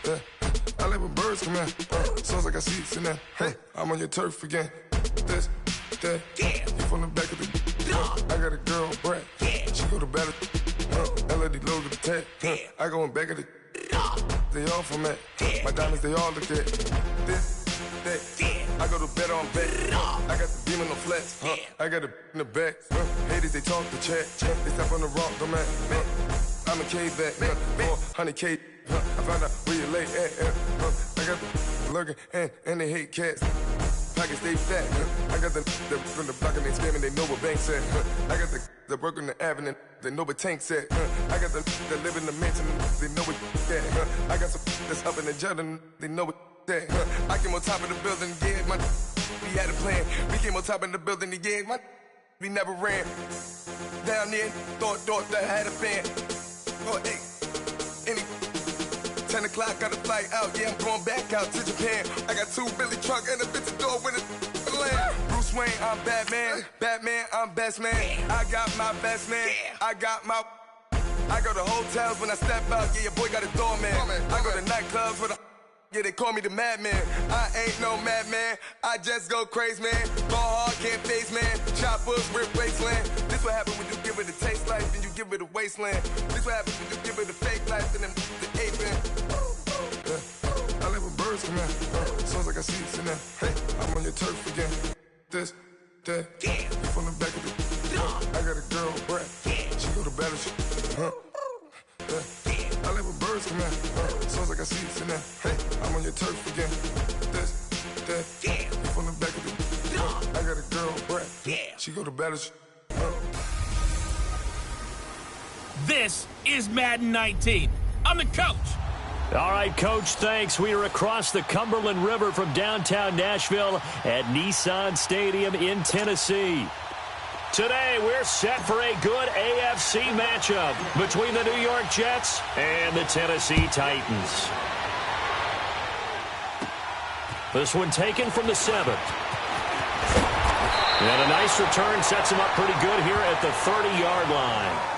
Yeah, I like when birds come in. Sounds like I see seats in there. Hey, I'm on your turf again. This, that, you from the back of the. I got a girl, Brad. She go to battle. LAD load the tag. I go in back of the. They all from that. My diamonds, they all look at. This, that. I go to bed on bed. I got the demon on flats. I got it in the back. Haters, they talk to chat. They step on the rock, don't man. I'm a cave back. 400K. I found out where you lay at. I got the lurking and they hate cats. Pockets stay fat. I got the from the block and they scamming, they know what banks at. I got the work on the avenue, they know what tanks at. I got the live in the mansion, they know what that. I got some that's up in the jungle, they know what that. I came on top of the building, yeah, my we had a plan. We came on top of the building, yeah, my we never ran. Down there, thought that I had a fan. Oh, hey, any 10 o'clock, got a flight out, yeah, I'm going back out to Japan. I got 2 Billy truck and a bitch door with a land. Bruce Wayne, I'm Batman. Batman, I'm best man. I got my best man. I go to hotels when I step out, yeah, your boy got a doorman. I go to nightclubs with a, yeah, they call me the madman. I ain't no madman, I just go crazy, man. Ball hard, can't face, man. Choppers, rip wasteland. This what happen when you give it a taste life, then you give it a wasteland. This what happens when you give it a fake life, then the ape man. I like when birds come in. Sounds like I see seats in there. Hey, I'm on your turf again. This, that, you from the back of the. I got a girl, Brad. She go to battle. I like when birds come in. Sounds like I see seats in there. Hey, I'm on your turf again. This, that, you from the back of the. I got a girl, Brad. She go to battle. This is Madden 19. I'm the coach. All right, Coach, thanks. We are across the Cumberland River from downtown Nashville at Nissan Stadium in Tennessee. Today, we're set for a good AFC matchup between the New York Jets and the Tennessee Titans. This one taken from the 7th. And a nice return sets him up pretty good here at the 30-yard line.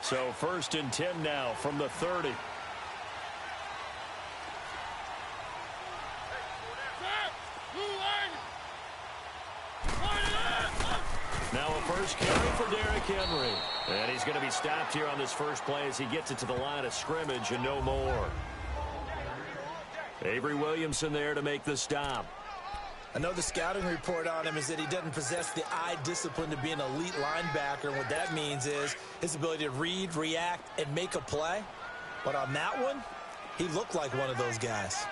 So 1st and 10 now from the 30. Now a first carry for Derrick Henry. And he's going to be stopped here on this first play as he gets it to the line of scrimmage and no more. Avery Williamson there to make the stop. I know the scouting report on him is that he doesn't possess the eye discipline to be an elite linebacker. And what that means is his ability to read, react, and make a play. But on that one, he looked like one of those guys.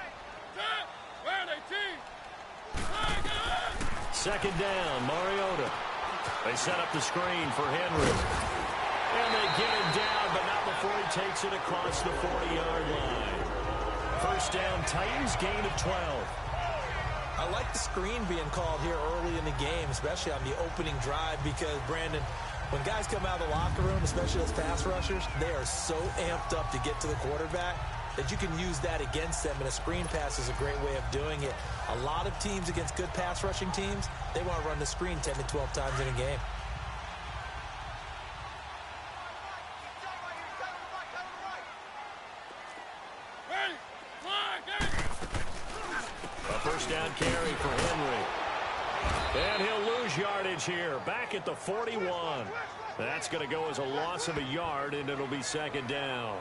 Second down, Mariota. They set up the screen for Henry. And they get him down, but not before he takes it across the 40-yard line. First down, Titans, gain of 12. I I like the screen being called here early in the game, especially on the opening drive, because, Brandon, when guys come out of the locker room, especially those pass rushers, they are so amped up to get to the quarterback that you can use that against them, and a screen pass is a great way of doing it. A lot of teams against good pass rushing teams, they want to run the screen 10 to 12 times in a game. A first down carry for Henry. And he'll lose yardage here, back at the 41. That's going to go as a loss of a yard, and it'll be second down.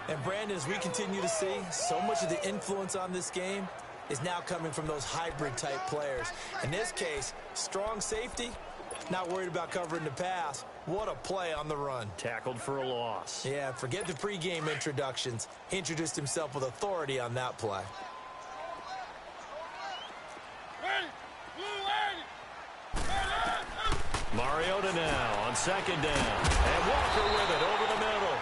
And, Brandon, as we continue to see, so much of the influence on this game is now coming from those hybrid-type players. In this case, strong safety, not worried about covering the pass. What a play on the run. Tackled for a loss. Yeah, forget the pregame introductions. He introduced himself with authority on that play. Mariota now on second down. And Walker with it over the middle.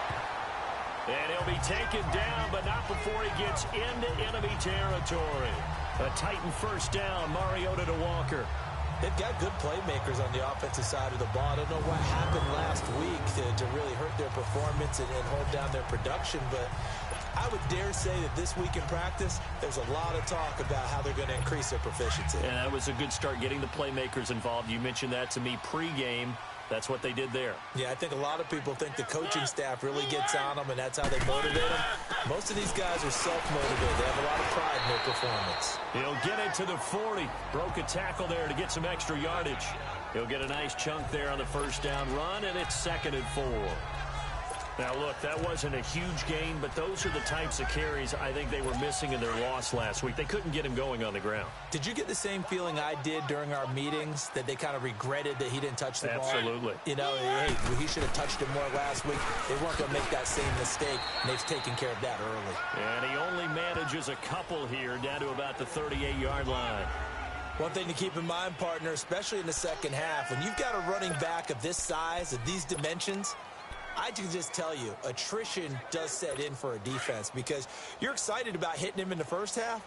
And he'll be taken down, but not before he gets into enemy territory. A Titan first down, Mariota to Walker. They've got good playmakers on the offensive side of the ball. I don't know what happened last week to really hurt their performance and hold down their production, but I would dare say that this week in practice, there's a lot of talk about how they're going to increase their proficiency. And that was a good start, getting the playmakers involved. You mentioned that to me pregame. That's what they did there. Yeah, I think a lot of people think the coaching staff really gets on them, and that's how they motivate them. Most of these guys are self-motivated. They have a lot of pride in their performance. He'll get it to the 40. Broke a tackle there to get some extra yardage. He'll get a nice chunk there on the first down run, and it's 2nd and 4. Now, look, that wasn't a huge gain, but those are the types of carries I think they were missing in their loss last week. They couldn't get him going on the ground. Did you get the same feeling I did during our meetings, that they kind of regretted that he didn't touch the ball? Absolutely. You know, hey, he should have touched it more last week. They weren't going to make that same mistake, and they've taken care of that early. And he only manages a couple here down to about the 38-yard line. One thing to keep in mind, partner, especially in the second half, when you've got a running back of this size, of these dimensions, I can just tell you, attrition does set in for a defense, because you're excited about hitting him in the first half.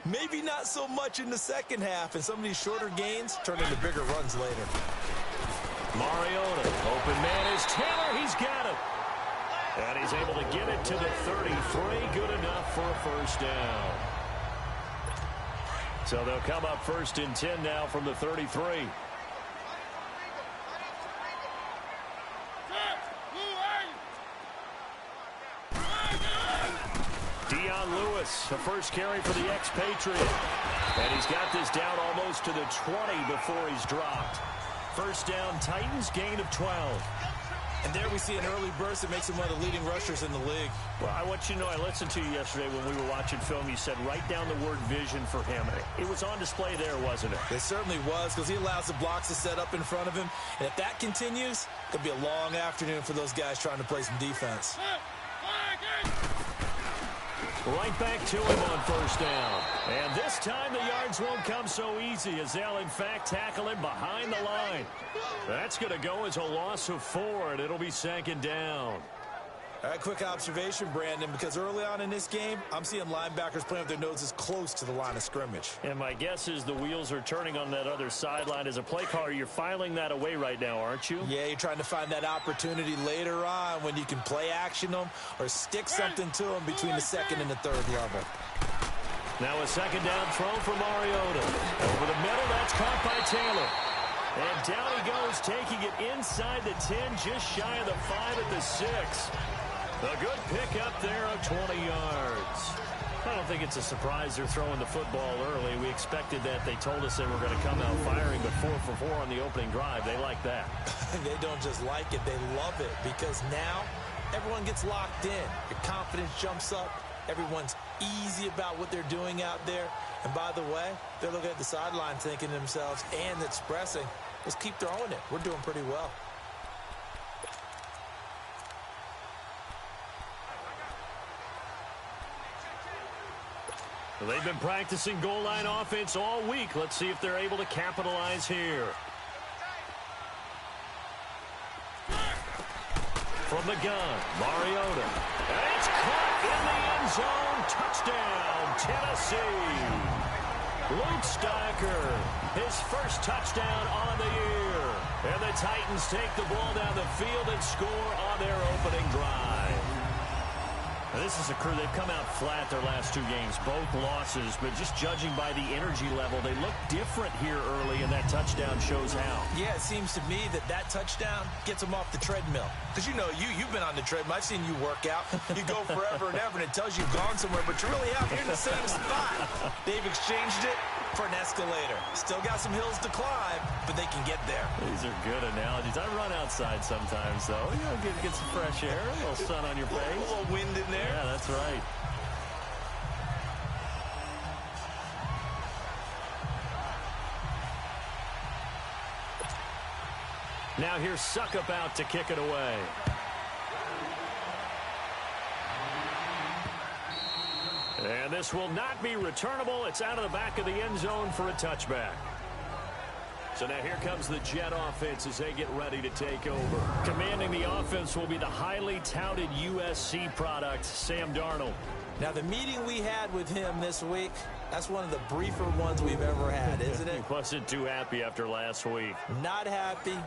Maybe not so much in the second half, and some of these shorter gains turn into bigger runs later. Mariota, open man is Taylor. He's got it. And he's able to get it to the 33. Good enough for a first down. So they'll come up 1st and 10 now from the 33. Lewis, the first carry for the expatriate. And he's got this down almost to the 20 before he's dropped. First down, Titans, gain of 12. And there we see an early burst that makes him one of the leading rushers in the league. Well, I want you to know, I listened to you yesterday when we were watching film. You said write down the word vision for him. It was on display there, wasn't it? It certainly was, because he allows the blocks to set up in front of him. And if that continues, it'll be a long afternoon for those guys trying to play some defense. Right back to him on first down. And this time the yards won't come so easy, as they'll, in fact, tackle him behind the line. That's going to go as a loss of 4, and it'll be 2nd down. All right, quick observation, Brandon, because early on in this game, I'm seeing linebackers playing with their noses close to the line of scrimmage. And my guess is the wheels are turning on that other sideline. As a play caller, you're filing that away right now, aren't you? Yeah, you're trying to find that opportunity later on when you can play action them or stick something to them between the 2nd and the 3rd level. Now a 2nd down throw for Mariota. Over the middle, that's caught by Taylor. And down he goes, taking it inside the 10, just shy of the 5 at the 6. A good pickup there of 20 yards. I don't think it's a surprise they're throwing the football early. We expected that. They told us they were going to come out firing, but 4 for 4 on the opening drive. They like that. They don't just like it, they love it, because now everyone gets locked in. Your confidence jumps up. Everyone's easy about what they're doing out there. And by the way, they're looking at the sideline thinking to themselves and expressing, let's keep throwing it. We're doing pretty well. They've been practicing goal line offense all week. Let's see if they're able to capitalize here. From the gun, Mariota. And it's caught in the end zone. Touchdown, Tennessee. Luke Stocker, his first touchdown on the year. And the Titans take the ball down the field and score on their opening drive. Now, this is a crew, they've come out flat their last two games, both losses, but just judging by the energy level, they look different here early, and that touchdown shows how. Yeah, it seems to me that touchdown gets them off the treadmill. Because you've been on the treadmill. I've seen you work out. You go forever and ever, and it tells you've gone somewhere, but you're really out here in the same spot. They've exchanged it for an escalator. Still got some hills to climb, but they can get there. These are good analogies. I run outside sometimes, though. Get some fresh air, a little sun on your face. A little wind in there. Yeah, that's right. Now here's Suckup out to kick it away. And this will not be returnable. It's out of the back of the end zone for a touchback. So now here comes the Jet offense as they get ready to take over. Commanding the offense will be the highly touted USC product, Sam Darnold. Now, the meeting we had with him this week, that's one of the briefer ones we've ever had, isn't it? He wasn't too happy after last week. Not happy.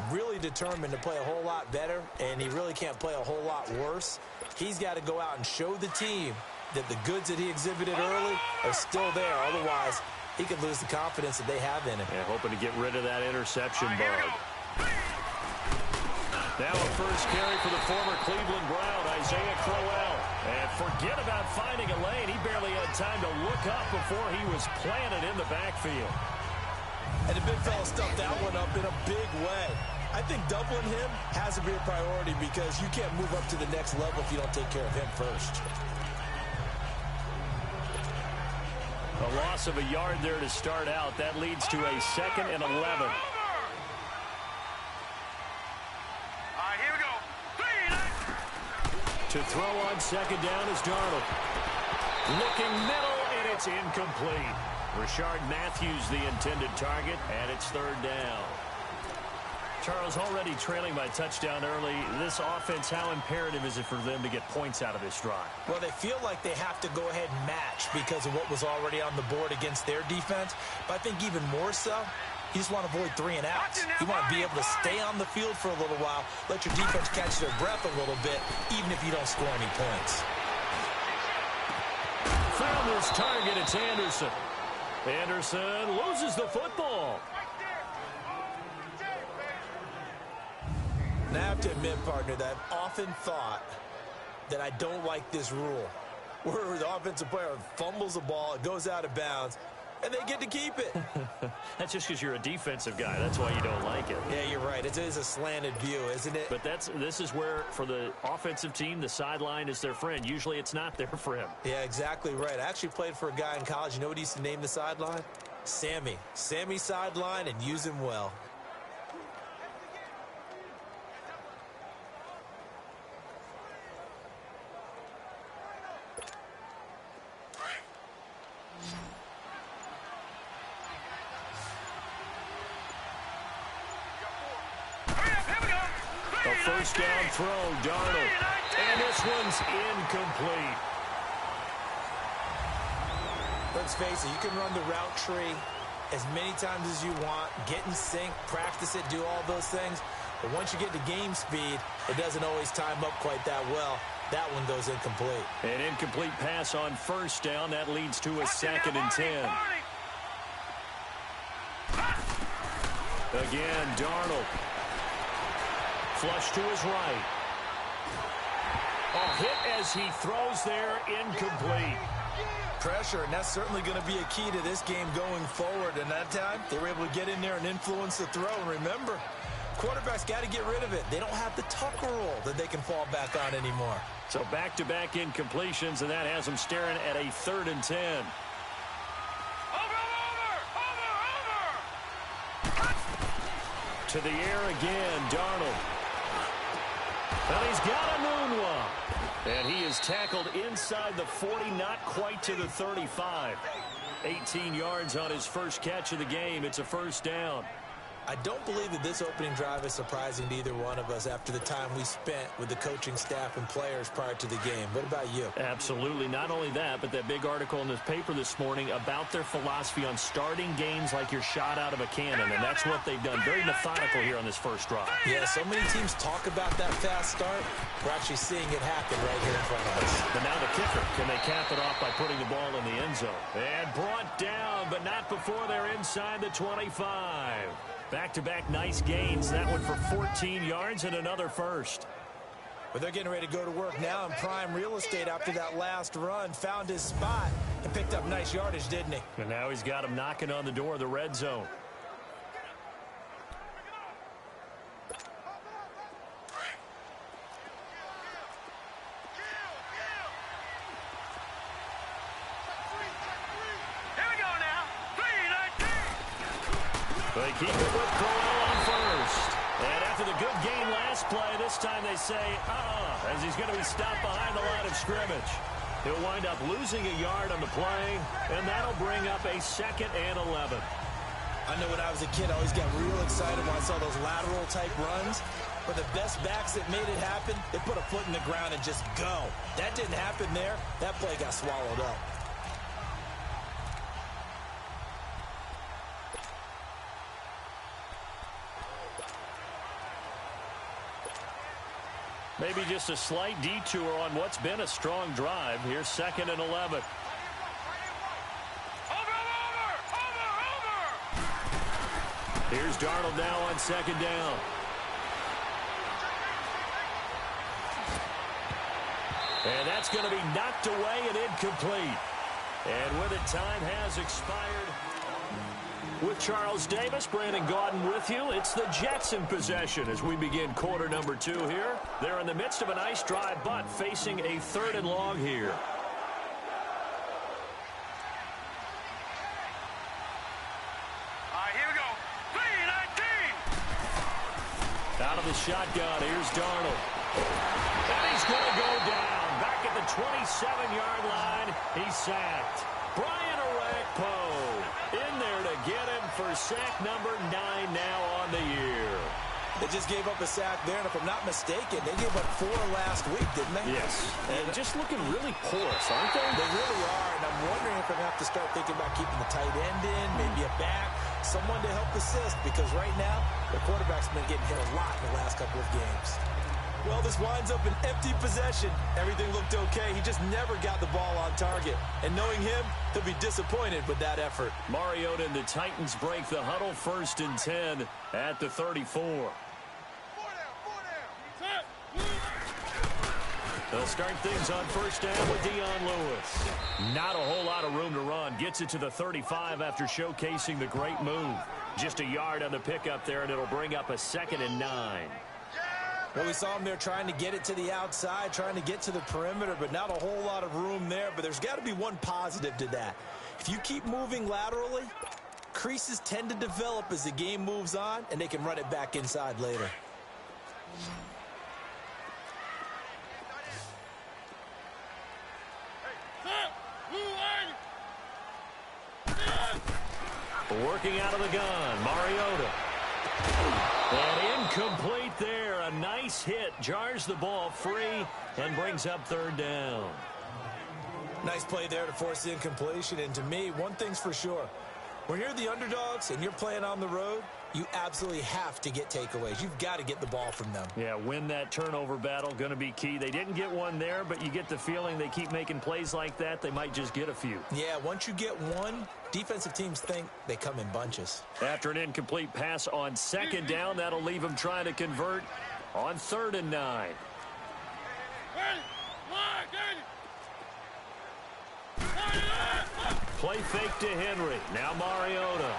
Really determined to play a whole lot better, and he really can't play a whole lot worse. He's got to go out and show the team that the goods that he exhibited early are still there. Otherwise, he could lose the confidence that they have in him. Yeah, hoping to get rid of that interception bug. Now a first carry for the former Cleveland Brown, Isaiah Crowell. And forget about finding a lane. He barely had time to look up before he was planted in the backfield. And the big fella stuffed that one up in a big way. I think doubling him has to be a priority because you can't move up to the next level if you don't take care of him first. A loss of a yard there to start out. That leads to a 2nd and 11. All right, here we go. To throw on second down is Darnold. Looking middle, and it's incomplete. Rashard Matthews the intended target, and it's 3rd down. Charles, already trailing by touchdown early. This offense, how imperative is it for them to get points out of this drive? Well, they feel like they have to go ahead and match because of what was already on the board against their defense. But I think even more so, you just want to avoid 3 and outs. You want to be able to stay on the field for a little while, let your defense catch their breath a little bit, even if you don't score any points. Found his target. It's Anderson. Anderson loses the football. And I have to admit, partner, that I've often thought that I don't like this rule, where the offensive player fumbles the ball, it goes out of bounds, and they get to keep it. That's just because you're a defensive guy. That's why you don't like it. Yeah, you're right. It is a slanted view, isn't it? But this is where, for the offensive team, the sideline is their friend. Usually it's not their friend. Yeah, exactly right. I actually played for a guy in college. You know what he used to name the sideline? Sammy. Sammy sideline, and use him well. First down throw, Darnold. And this one's incomplete. Let's face it, you can run the route tree as many times as you want, get in sync, practice it, do all those things. But once you get to game speed, it doesn't always time up quite that well. That one goes incomplete. An incomplete pass on first down. That leads to a 2nd and 10. Again, Darnold. Flush to his right. A hit as he throws there, incomplete. Pressure, and that's certainly going to be a key to this game going forward. And that time, they were able to get in there and influence the throw. And remember, quarterbacks got to get rid of it. They don't have the Tucker rule that they can fall back on anymore. So back-to-back incompletions, and that has them staring at a 3rd and 10. To the air again, Darnold. And he's got a moonwalk. And he is tackled inside the 40, not quite to the 35. 18 yards on his first catch of the game. It's a first down. I don't believe that this opening drive is surprising to either one of us after the time we spent with the coaching staff and players prior to the game. What about you? Absolutely. Not only that, but that big article in this paper this morning about their philosophy on starting games like you're shot out of a cannon, and that's what they've done. Very methodical here on this first drive. Yeah, so many teams talk about that fast start. We're actually seeing it happen right here in front of us. But now the kicker. Can they cap it off by putting the ball in the end zone? And brought down, but not before they're inside the 25. Back-to-back nice gains. That one for 14 yards and another first. But they're getting ready to go to work now in prime real estate after that last run. Found his spot and picked up nice yardage, didn't he? And now he's got him knocking on the door of the red zone. They keep it with Crowell on first. And after the good game last play, this time they say, as he's going to be stopped behind the line of scrimmage. He'll wind up losing a yard on the play, and that'll bring up a 2nd and 11. I know when I was a kid, I always got real excited when I saw those lateral-type runs. But the best backs that made it happen, they put a foot in the ground and just go. That didn't happen there. That play got swallowed up. Maybe just a slight detour on what's been a strong drive. Here's 2nd and 11. Here's Darnold now on 2nd down. And that's going to be knocked away and incomplete. And with it, time has expired. With Charles Davis, Brandon Gaudin with you. It's the Jets in possession as we begin quarter number 2 here. They're in the midst of a nice drive, but facing a 3rd and long here. Here we go. 3-19. Out of the shotgun, here's Darnold. And he's going to go down. Back at the 27-yard line, he's sacked. Brian Orakpo in there to get him for sack number 9 now on the year. They just gave up a sack there, and if I'm not mistaken, they gave up 4 last week, didn't they? Yes. And just looking really porous, aren't they? They really are, and I'm wondering if I'm going to have to start thinking about keeping the tight end in, maybe a back, someone to help assist, because right now, the quarterback's been getting hit a lot in the last couple of games. Well, this winds up an empty possession. Everything looked okay. He just never got the ball on target. And knowing him, he'll be disappointed with that effort. Mariota and the Titans break the huddle, 1st and 10 at the 34. They'll start things on 1st down with Dion Lewis. Not a whole lot of room to run. Gets it to the 35 after showcasing the great move. Just a yard on the pickup there, and it'll bring up a 2nd and 9. Well, we saw him there trying to get it to the outside, trying to get to the perimeter, but not a whole lot of room there. But there's got to be one positive to that. If you keep moving laterally, creases tend to develop as the game moves on, and they can run it back inside later. Working out of the gun, Mariota. And incomplete there. A nice hit. Jars the ball free and brings up 3rd down. Nice play there to force the incompletion. And to me, one thing's for sure. When you're the underdogs and you're playing on the road, you absolutely have to get takeaways. You've got to get the ball from them. Yeah, win that turnover battle, going to be key. They didn't get one there, but you get the feeling they keep making plays like that, they might just get a few. Yeah, once you get one, defensive teams think they come in bunches. After an incomplete pass on 2nd down, that'll leave them trying to convert on 3rd and 9. Play fake to Henry. Now Mariota.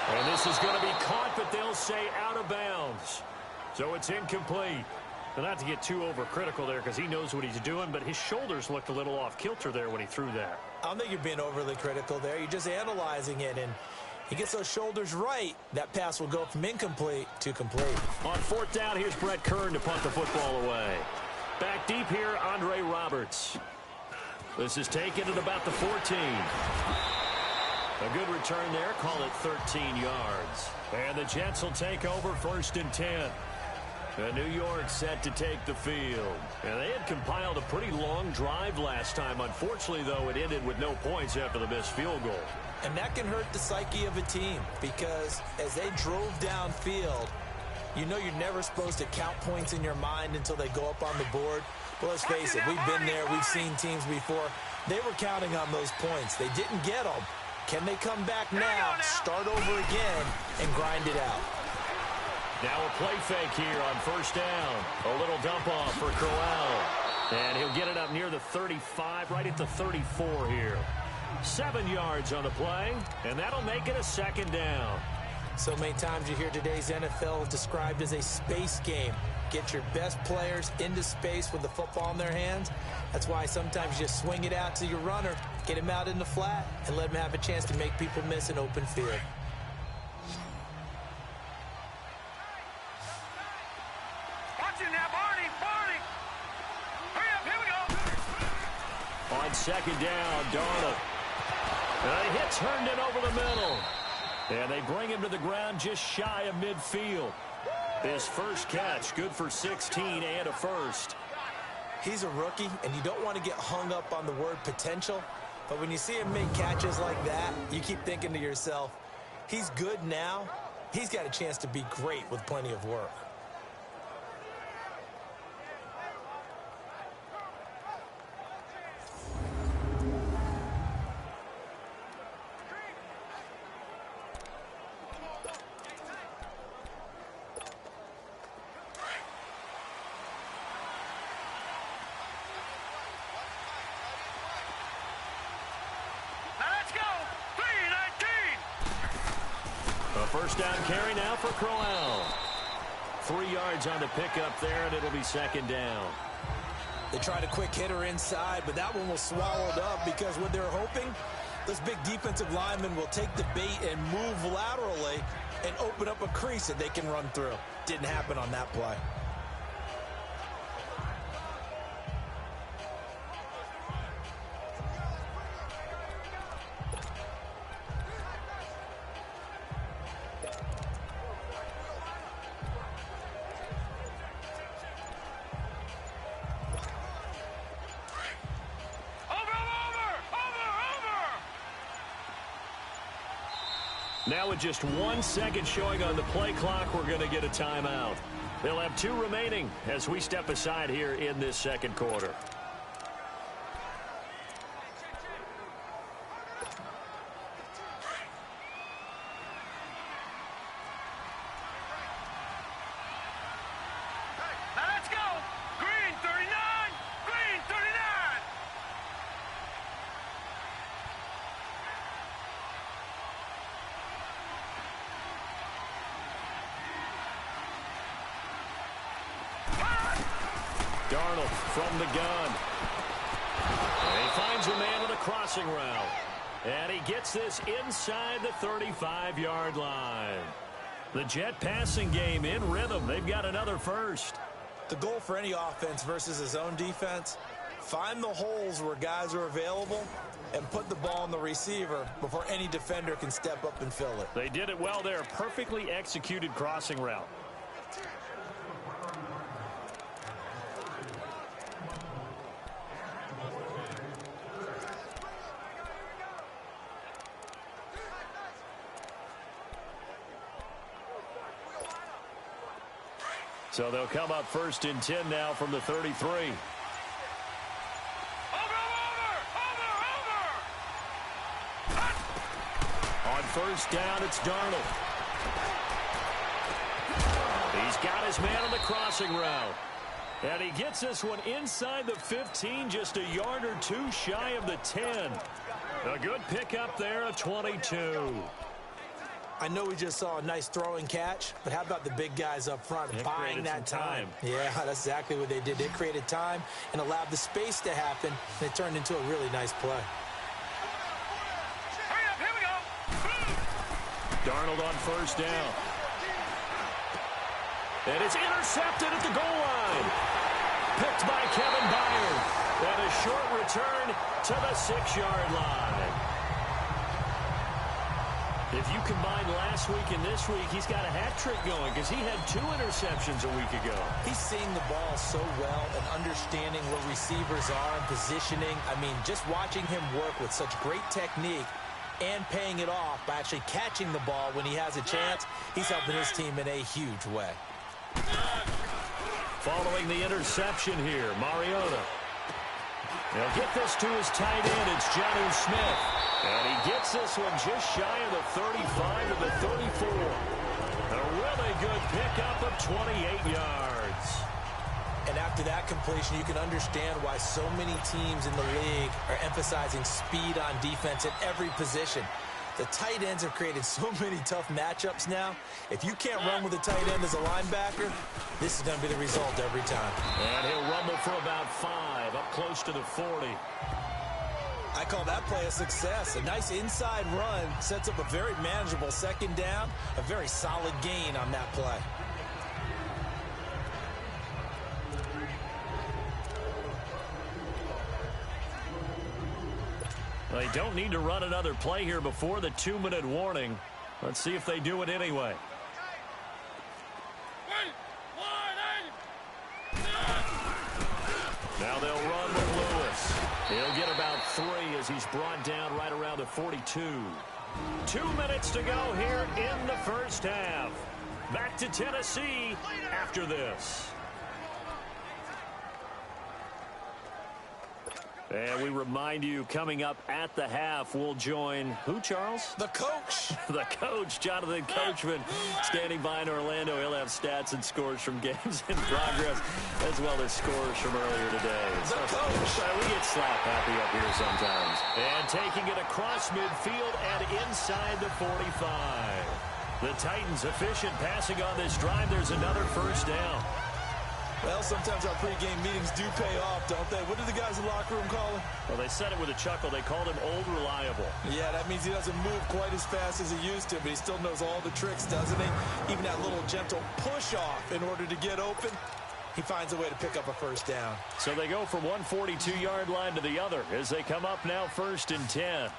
And this is going to be caught, but they'll say out of bounds. So it's incomplete. But not to get too overcritical there because he knows what he's doing, but his shoulders looked a little off kilter there when he threw that. I don't think you're being overly critical there. You're just analyzing it, and he gets those shoulders right. That pass will go from incomplete to complete. On 4th down, here's Brett Kern to punt the football away. Back deep here, Andre Roberts. This is taken at about the 14. A good return there. Call it 13 yards. And the Jets will take over 1st and 10. New York set to take the field. And they had compiled a pretty long drive last time. Unfortunately, though, it ended with no points after the missed field goal. And that can hurt the psyche of a team because as they drove downfield, you know you're never supposed to count points in your mind until they go up on the board. But let's face it, we've been there. We've seen teams before. They were counting on those points. They didn't get them. Can they come back now, start over again, and grind it out? Now a play fake here on 1st down. A little dump off for Crowell. And he'll get it up near the 35, right at the 34 here. 7 yards on the play, and that'll make it a 2nd down. So many times you hear today's NFL described as a space game. Get your best players into space with the football in their hands. That's why sometimes you just swing it out to your runner, get him out in the flat, and let him have a chance to make people miss an open field. Watch it now, Barney! Hurry up, here we go! On 2nd down, Darnold. The hit turned it over the middle. And they bring him to the ground just shy of midfield. His first catch, good for 16 and a first. He's a rookie, and you don't want to get hung up on the word potential. But when you see him make catches like that, you keep thinking to yourself, he's good now. He's got a chance to be great with plenty of work. First down carry now for Crowell. 3 yards on the pickup there, and it'll be 2nd down. They tried a quick hitter inside, but that one was swallowed up because what they're hoping, those big defensive linemen will take the bait and move laterally and open up a crease that they can run through. Didn't happen on that play. Now with just 1 second showing on the play clock, we're going to get a timeout. They'll have 2 remaining as we step aside here in this 2nd quarter. Now let's go! Green 39! Green 39! Darnold from the gun. And he finds a man on the crossing route. And he gets this inside the 35-yard line. The Jet passing game in rhythm. They've got another first. The goal for any offense versus his own defense, find the holes where guys are available and put the ball on the receiver before any defender can step up and fill it. They did it well there. Perfectly executed crossing route. So they'll come up 1st and 10 now from the 33. Over! On 1st down, it's Darnold. He's got his man on the crossing route. And he gets this one inside the 15, just a yard or 2 shy of the 10. A good pickup there of 22. I know we just saw a nice throwing catch, but how about the big guys up front buying that time? Yeah, that's exactly what they did. They created time and allowed the space to happen, and it turned into a really nice play. Hurry up, here we go! Darnold on 1st down. And it's intercepted at the goal line. Picked by Kevin Byard. And a short return to the 6-yard line. If you combine last week and this week, he's got a hat trick going because he had 2 interceptions a week ago. He's seeing the ball so well and understanding where receivers are and positioning. I mean, just watching him work with such great technique and paying it off by actually catching the ball when he has a chance, he's helping his team in a huge way. Following the interception here, Mariota. He'll get this to his tight end. It's Jonnu Smith. And he gets this one just shy of the 35 to the 34. A really good pickup of 28 yards. And after that completion, you can understand why so many teams in the league are emphasizing speed on defense at every position. The tight ends have created so many tough matchups now. If you can't run with a tight end as a linebacker, this is going to be the result every time. And he'll rumble for about 5, up close to the 40. I call that play a success. A nice inside run sets up a very manageable second down, a very solid gain on that play. They don't need to run another play here before the 2-minute warning. Let's see if they do it anyway. Now they'll run with Lewis. He'll get about 3 as he's brought down right around the 42. 2 minutes to go here in the first half. Back to Tennessee after this. And we remind you, coming up at the half, we'll join who, Charles? The coach. The coach, Jonathan Coachman, standing by in Orlando. He'll have stats and scores from games in progress, as well as scores from earlier today. The coach. We get slap happy up here sometimes. And taking it across midfield and inside the 45. The Titans efficient passing on this drive. There's another first down. Well, sometimes our pregame meetings do pay off, don't they? What did the guys in the locker room call him? Well, they said it with a chuckle. They called him Old Reliable. Yeah, that means he doesn't move quite as fast as he used to, but he still knows all the tricks, doesn't he? Even that little gentle push-off in order to get open, he finds a way to pick up a first down. So they go from one 42-yard line to the other as they come up now 1st and 10.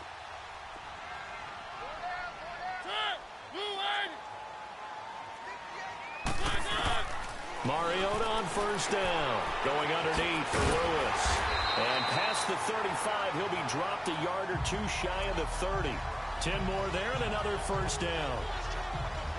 Mariota on first down. Going underneath for Lewis. And past the 35, he'll be dropped a yard or 2 shy of the 30. 10 more there and another first down.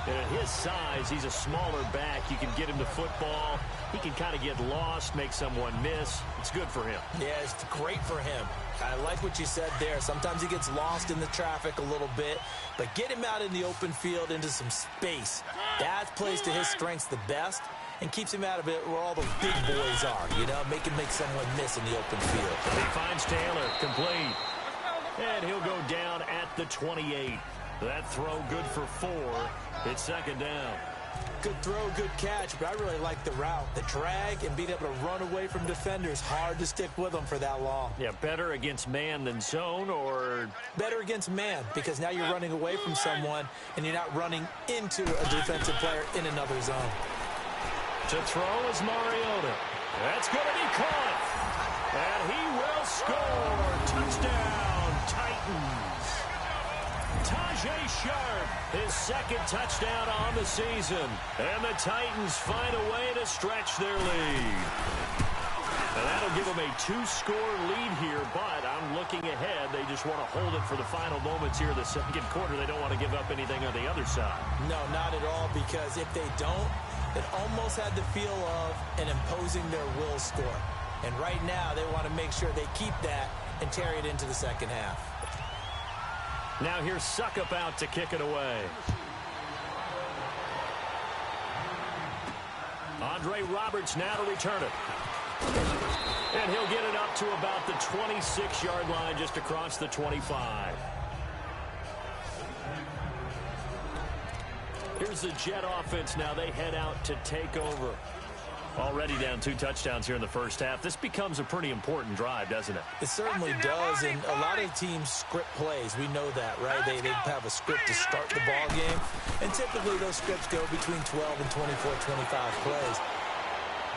And at his size, he's a smaller back. You can get him the football. He can kind of get lost, make someone miss. It's good for him. Yeah, it's great for him. I like what you said there. Sometimes he gets lost in the traffic a little bit, but get him out in the open field into some space. That plays to his strengths the best and keeps him out of it where all those big boys are, you know, make someone miss in the open field. He finds Taylor, complete. And he'll go down at the 28. That throw good for 4. It's second down. Good throw, good catch, but I really like the route. The drag and being able to run away from defenders, hard to stick with them for that long. Yeah, better against man than zone, or? Better against man, because now you're running away from someone and you're not running into a defensive player in another zone. To throw is Mariota. That's going to be caught. And he will score. Touchdown, Titans. Tajay Sharp, his second touchdown on the season. And the Titans find a way to stretch their lead. And that'll give them a 2-score lead here, but I'm looking ahead. They just want to hold it for the final moments here in the second quarter. They don't want to give up anything on the other side. No, not at all, because if they don't, it almost had the feel of an imposing their will score. And right now, they want to make sure they keep that and carry it into the second half. Now here's Suckup out to kick it away. Andre Roberts now to return it. And he'll get it up to about the 26-yard line, just across the 25. Here's the Jet offense now. They head out to take over. Already down 2 touchdowns here in the first half. This becomes a pretty important drive, doesn't it? It certainly does, and a lot of teams script plays. We know that, right? They have a script to start the ball game, and typically those scripts go between 12 and 24, 25 plays.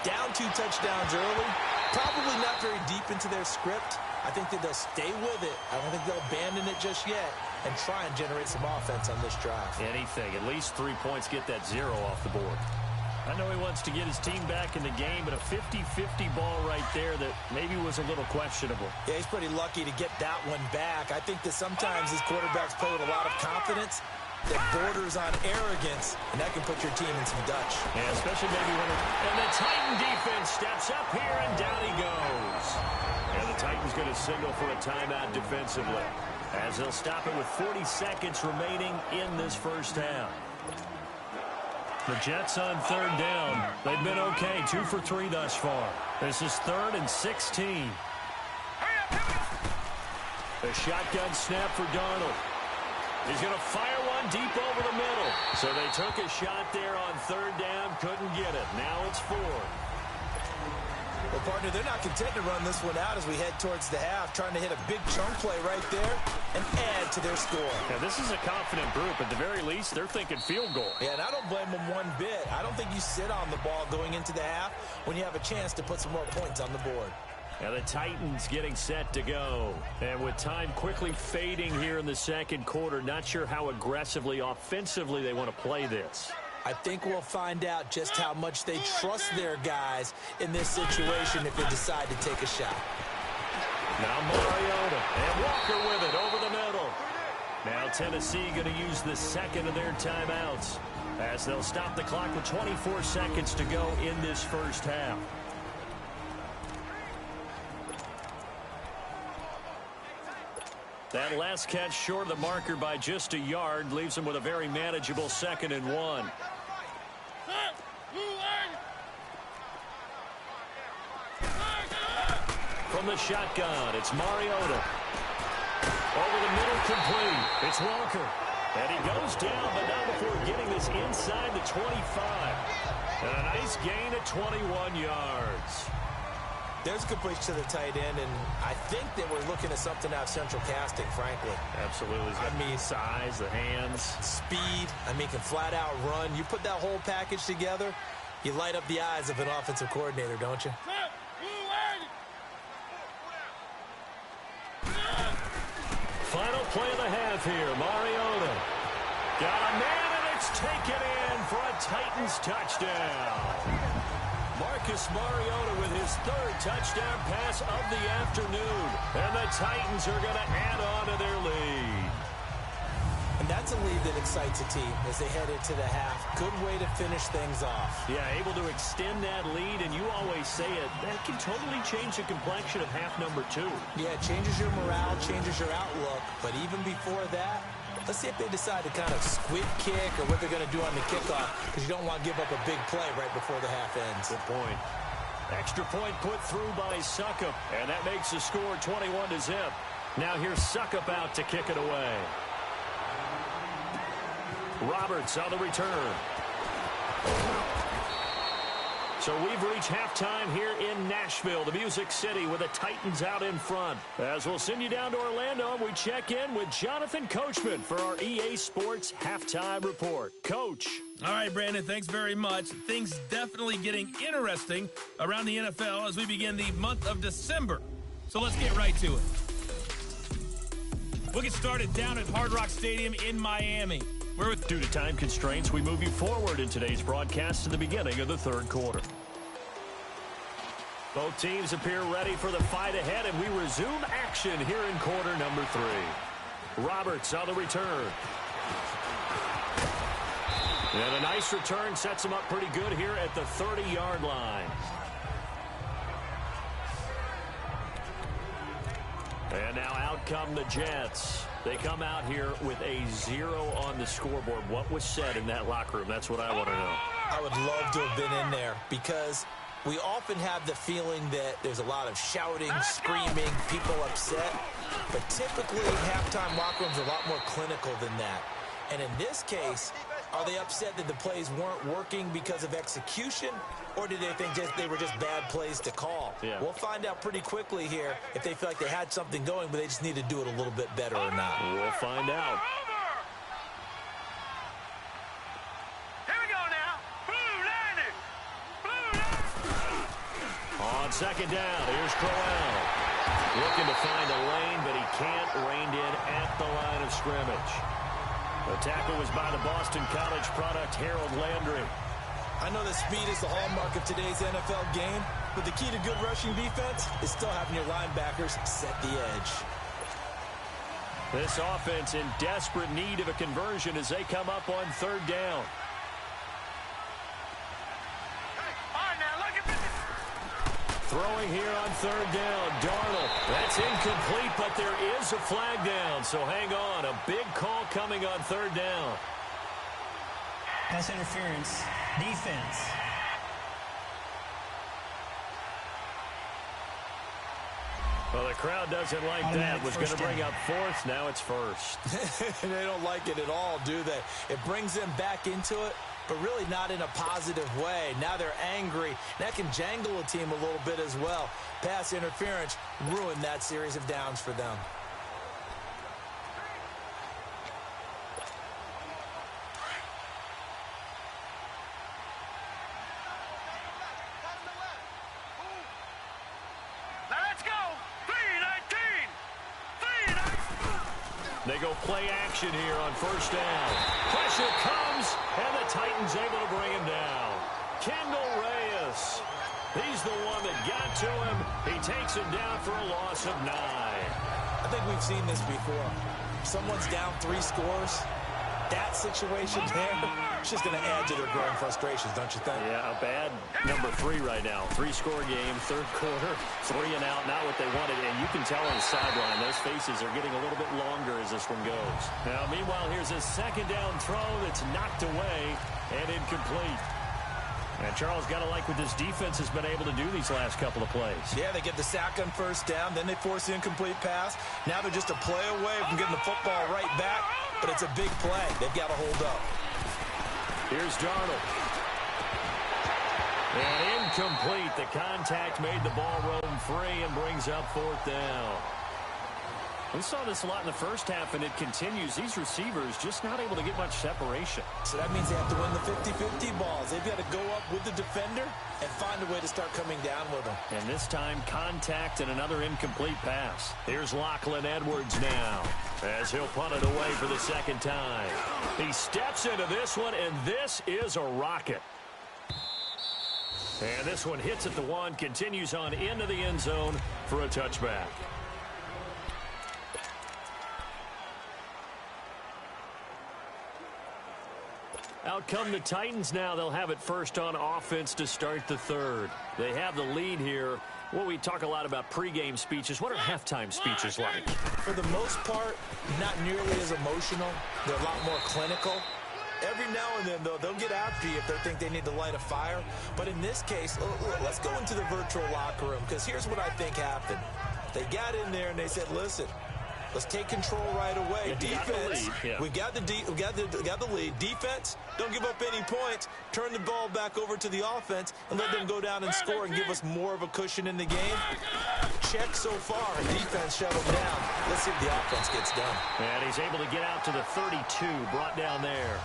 Down 2 touchdowns early, probably not very deep into their script. I think that they'll stay with it. I don't think they'll abandon it just yet. and try and generate some offense on this drive. Anything. At least 3 points, get that 0 off the board. I know he wants to get his team back in the game, but a 50-50 ball right there that maybe was a little questionable. Yeah, he's pretty lucky to get that one back. I think that sometimes these quarterbacks play with a lot of confidence that borders on arrogance, and that can put your team in some Dutch. Yeah, especially maybe when and the Titan defense steps up here, and down he goes. And the Titans going to signal for a timeout defensively, as they'll stop it with 40 seconds remaining in this first half. The Jets on third down. They've been okay, 2 for 3 thus far. This is 3rd and 16. The shotgun snap for Darnold. He's going to fire one deep over the middle. So they took a shot there on third down, couldn't get it. Now it's 4. Well, partner, they're not content to run this one out as we head towards the half, trying to hit a big chunk play right there and add to their score. Now, this is a confident group. At the very least, they're thinking field goal. Yeah, and I don't blame them one bit. I don't think you sit on the ball going into the half when you have a chance to put some more points on the board. And the Titans getting set to go. And with time quickly fading here in the second quarter, not sure how aggressively, offensively they want to play this. I think we'll find out just how much they trust their guys in this situation if they decide to take a shot. Now Mariota and Walker with it over the middle. Now Tennessee going to use the second of their timeouts as they'll stop the clock with 24 seconds to go in this first half. That last catch short of the marker by just a yard leaves them with a very manageable 2nd and 1. From the shotgun, it's Mariota. Over the middle, complete. It's Walker. And he goes down, but not before getting this inside the 25. And a nice gain of 21 yards. There's a good push to the tight end, and I think that we're looking at something out of central casting, frankly. Absolutely. I mean, size, the hands. Speed. I mean, can flat out run. You put that whole package together, you light up the eyes of an offensive coordinator, don't you? Final play of the half here. Mariota. Got a man, and it's taken in for a Titans touchdown. Marcus Mariota with his 3rd touchdown pass of the afternoon. And the Titans are going to add on to their lead. And that's a lead that excites a team as they head into the half. Good way to finish things off. Yeah, able to extend that lead, and you always say it, that can totally change the complexion of half number 2. Yeah, it changes your morale, changes your outlook. But even before that, let's see if they decide to kind of squib kick or what they're going to do on the kickoff, because you don't want to give up a big play right before the half ends. Good point. Extra point put through by Suckup, and that makes the score 21-0. Now here's Suckup out to kick it away. Roberts on the return. So we've reached halftime here in Nashville, the Music City, with the Titans out in front. As we'll send you down to Orlando, we check in with Jonathan Coachman for our EA Sports Halftime Report. Coach. All right, Brandon, thanks very much. Things definitely getting interesting around the NFL as we begin the month of December. So let's get right to it. We'll get started down at Hard Rock Stadium in Miami. Due to time constraints, we move you forward in today's broadcast to the beginning of the third quarter. Both teams appear ready for the fight ahead, and we resume action here in quarter number 3. Roberts on the return. And a nice return sets him up pretty good here at the 30-yard line. And now out come the Jets. They come out here with a 0 on the scoreboard. What was said in that locker room? That's what I want to know. I would love to have been in there because we often have the feeling that there's a lot of shouting, screaming, people upset. But typically, halftime locker rooms are a lot more clinical than that. And in this case, are they upset that the plays weren't working because of execution, or did they think they were just bad plays to call? Yeah. We'll find out pretty quickly here if they feel like they had something going, but they just need to do it a little bit better or not. We'll find out. Here we go now. Blue Lightning. Blue Lightning. On second down, here's Crowell. Looking to find a lane, but he can't. Reined in at the line of scrimmage. The tackle was by the Boston College product, Harold Landry. I know that speed is the hallmark of today's NFL game, but the key to good rushing defense is still having your linebackers set the edge. This offense in desperate need of a conversion as they come up on third down. Throwing here on third down, Darnold. That's incomplete, but there is a flag down, so hang on. A big call coming on third down. Pass interference, defense. Well, the crowd doesn't like that. Was going to bring up fourth. Now it's first. They don't like it at all, do they? It brings them back into it, but really not in a positive way. Now they're angry. That can jangle a team a little bit as well. Pass interference ruined that series of downs for them. They go play action here on first down. Pressure comes, and the Titans able to bring him down. Kendall Reyes. He's the one that got to him. He takes him down for a loss of 9. I think we've seen this before. Someone's down 3 scores. That situation there, it's just going to add to their growing frustrations, don't you think? Yeah, a bad number 3 right now. 3-score game, third quarter, 3 and out, not what they wanted. And you can tell on the sideline, those faces are getting a little bit longer as this one goes. Now, meanwhile, here's a second down throw that's knocked away and incomplete. And Charles, got to like what this defense has been able to do these last couple of plays. Yeah, they get the sack on first down, then they force the incomplete pass. Now they're just a play away from getting the football right back. But it's a big play. They've got to hold up. Here's Darnold. And incomplete. The contact made the ball roam free and brings up fourth down. We saw this a lot in the first half, and it continues. These receivers just not able to get much separation. So that means they have to win the 50-50 balls. They've got to go up with the defender and find a way to start coming down with them. And this time, contact and another incomplete pass. Here's Lachlan Edwards now as he'll punt it away for the second time. He steps into this one, and this is a rocket. And this one hits at the 1, continues on into the end zone for a touchback. Out come the Titans now. They'll have it first on offense to start the third. They have the lead here. Well, we talk a lot about pregame speeches. What are halftime speeches like? For the most part, not nearly as emotional. They're a lot more clinical. Every now and then, though, they'll get after you if they think they need to light a fire. But in this case, let's go into the virtual locker room, because here's what I think happened. They got in there and they said, listen, let's take control right away. Defense, we got the lead. Defense, don't give up any points. Turn the ball back over to the offense and let them go down and score and give us more of a cushion in the game. Check so far. Defense shut them down. Let's see if the offense gets done. And he's able to get out to the 32, brought down there.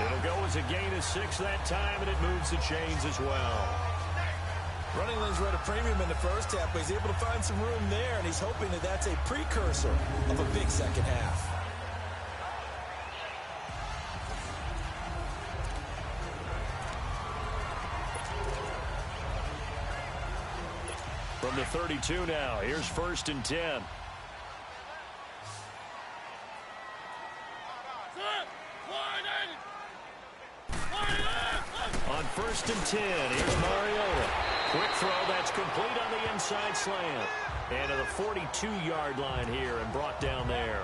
It'll go as a gain of 6 that time, and it moves the chains as well. Running lanes were at a premium in the first half, but he's able to find some room there, and he's hoping that that's a precursor of a big second half. From the 32 now, here's first and 10. On first and 10, here's Mariota. Quick throw, that's complete on the inside slant. And to the 42-yard line here and brought down there.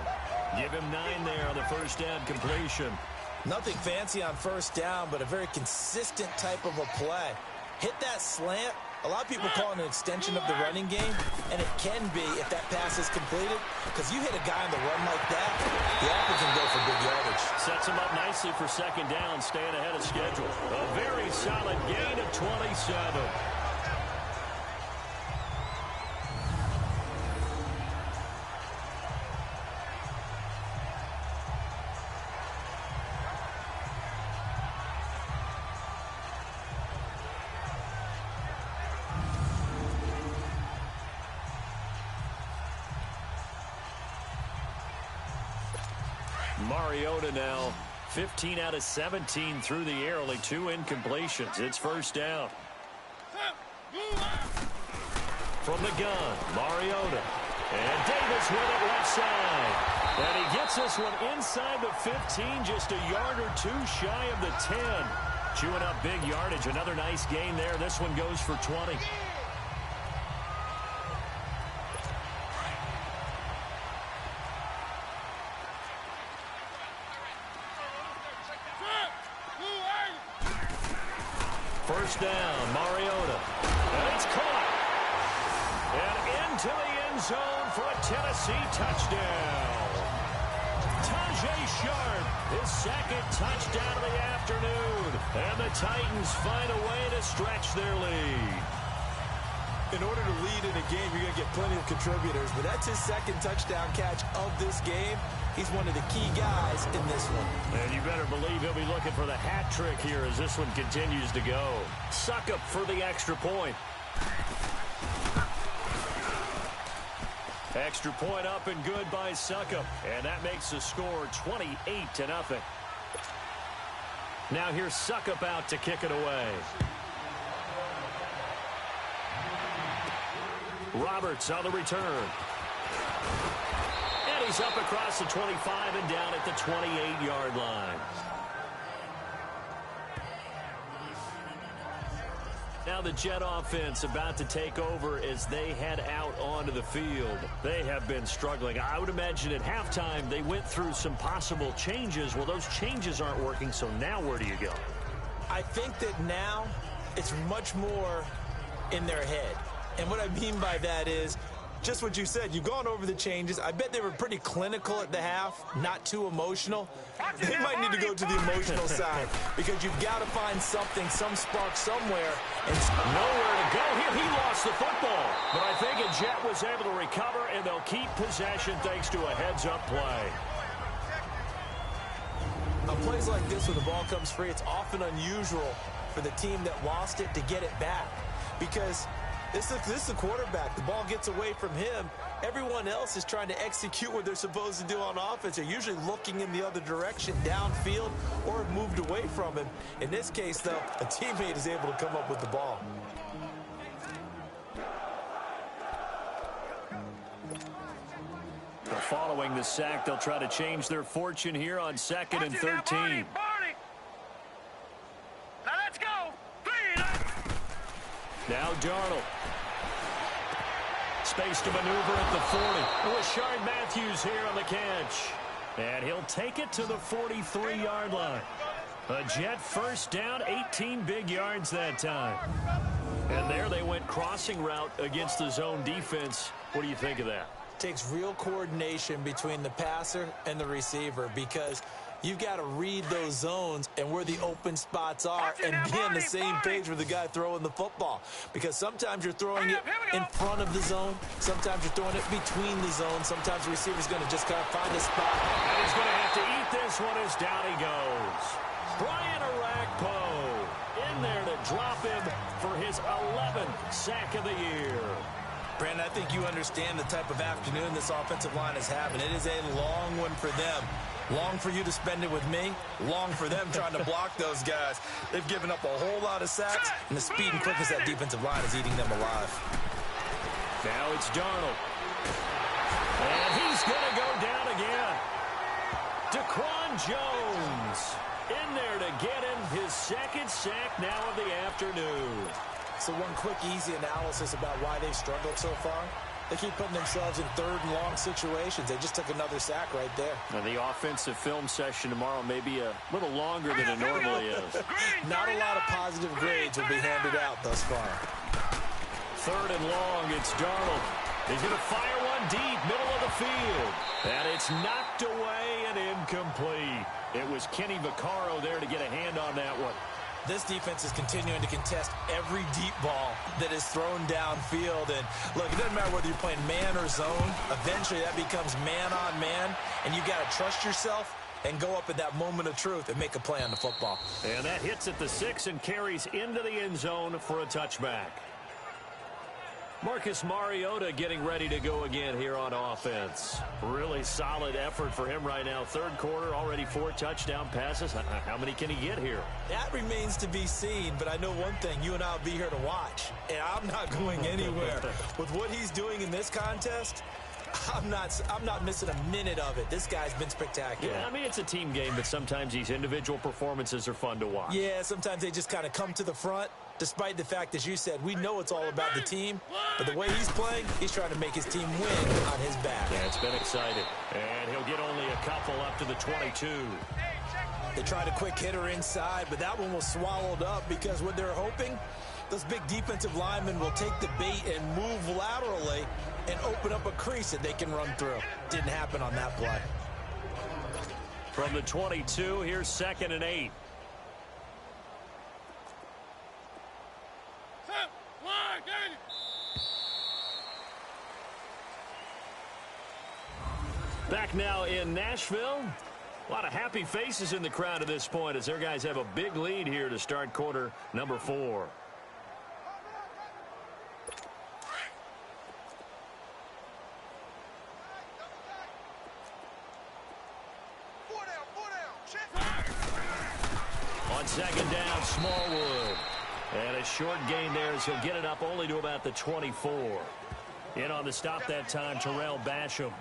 Give him 9 there on the first down completion. Nothing fancy on first down, but a very consistent type of a play. Hit that slant. A lot of people call it an extension of the running game, and it can be if that pass is completed, because you hit a guy on the run like that, the offense can go for big yardage. Sets him up nicely for second down, staying ahead of schedule. A very solid gain of 27. Mariota now 15 out of 17 through the air, only 2 incompletions. It's first down. From the gun, Mariota. And Davis with it left side. And he gets this one inside the 15, just a yard or 2 shy of the 10. Chewing up big yardage. Another nice gain there. This one goes for 20. First down, Mariota. And it's caught. And into the end zone for a Tennessee touchdown. Tajay Sharp, his second touchdown of the afternoon. And the Titans find a way to stretch their lead. In order to lead in a game, you're going to get plenty of contributors, but that's his second touchdown catch of this game. He's one of the key guys in this one. And you better believe he'll be looking for the hat trick here as this one continues to go. Suckup for the extra point. Extra point up and good by Suckup. And that makes the score 28-0. Now here's Suckup out to kick it away. Roberts on the return. And he's up across the 25 and down at the 28-yard line. Now the Jet offense about to take over as they head out onto the field. They have been struggling. I would imagine at halftime they went through some possible changes. Well, those changes aren't working, so now where do you go? I think that now it's much more in their head. And what I mean by that is just what you said. You've gone over the changes. I bet they were pretty clinical at the half, not too emotional. They might need to go to the emotional side because you've got to find something, some spark somewhere. And nowhere to go here. He lost the football. But I think a Jet was able to recover, and they'll keep possession thanks to a heads-up play. On plays like this where the ball comes free, it's often unusual for the team that lost it to get it back because this is the quarterback. The ball gets away from him. Everyone else is trying to execute what they're supposed to do on offense. They're usually looking in the other direction, downfield, or have moved away from him. In this case, though, a teammate is able to come up with the ball. Following the sack, they'll try to change their fortune here on 2nd and 13. Now let's go. Now Darnold. Space to maneuver at the 40. Rashard Matthews here on the catch. And he'll take it to the 43-yard line. A Jet first down, 18 big yards that time. And there they went crossing route against the zone defense. What do you think of that? Takes real coordination between the passer and the receiver because you've got to read those zones and where the open spots are and be on the same page with the guy throwing the football. Because sometimes you're throwing it in front of the zone. Sometimes you're throwing it between the zones. Sometimes the receiver's going to just kind of find a spot. And he's going to have to eat this one as down he goes. Brian Arakpo in there to drop him for his 11th sack of the year. Brandon, I think you understand the type of afternoon this offensive line is having. It is a long one for them. Long for you to spend it with me. Long for them trying to block those guys. They've given up a whole lot of sacks, and the speed and quickness of that defensive line is eating them alive. Now it's Darnold. And he's going to go down again. Daquan Jones in there to get him his second sack now of the afternoon. So one quick, easy analysis about why they've struggled so far. They keep putting themselves in 3rd and long situations. They just took another sack right there. Now the offensive film session tomorrow may be a little longer than it normally is. Not a lot of positive grades will be handed out thus far. 3rd and long, it's Darnold. He's going to fire one deep, middle of the field. And it's knocked away and incomplete. It was Kenny Vaccaro there to get a hand on that one. This defense is continuing to contest every deep ball that is thrown downfield. And, look, it doesn't matter whether you're playing man or zone. Eventually, that becomes man-on-man, and you've got to trust yourself and go up at that moment of truth and make a play on the football. And that hits at the 6 and carries into the end zone for a touchback. Marcus Mariota getting ready to go again here on offense. Really solid effort for him right now. Third quarter, already 4 touchdown passes. How many can he get here? That remains to be seen, but I know one thing. You and I will be here to watch, and I'm not going anywhere. With what he's doing in this contest, I'm not missing a minute of it. This guy's been spectacular. Yeah, I mean, it's a team game, but sometimes these individual performances are fun to watch. Yeah, sometimes they just kind of come to the front, despite the fact, as you said, we know it's all about the team, but the way he's playing, he's trying to make his team win on his back. Yeah, it's been exciting. And he'll get only a couple up to the 22. They tried a quick hitter inside, but that one was swallowed up because what they're hoping, those big defensive linemen will take the bait and move laterally and open up a crease that they can run through. Didn't happen on that play. From the 22, here's 2nd and 8. Back now in Nashville. A lot of happy faces in the crowd at this point as their guys have a big lead here to start quarter number 4. On 2nd down, Smallwood. And a short gain there as he'll get it up only to about the 24. In on the stop that time, Terrell Basham.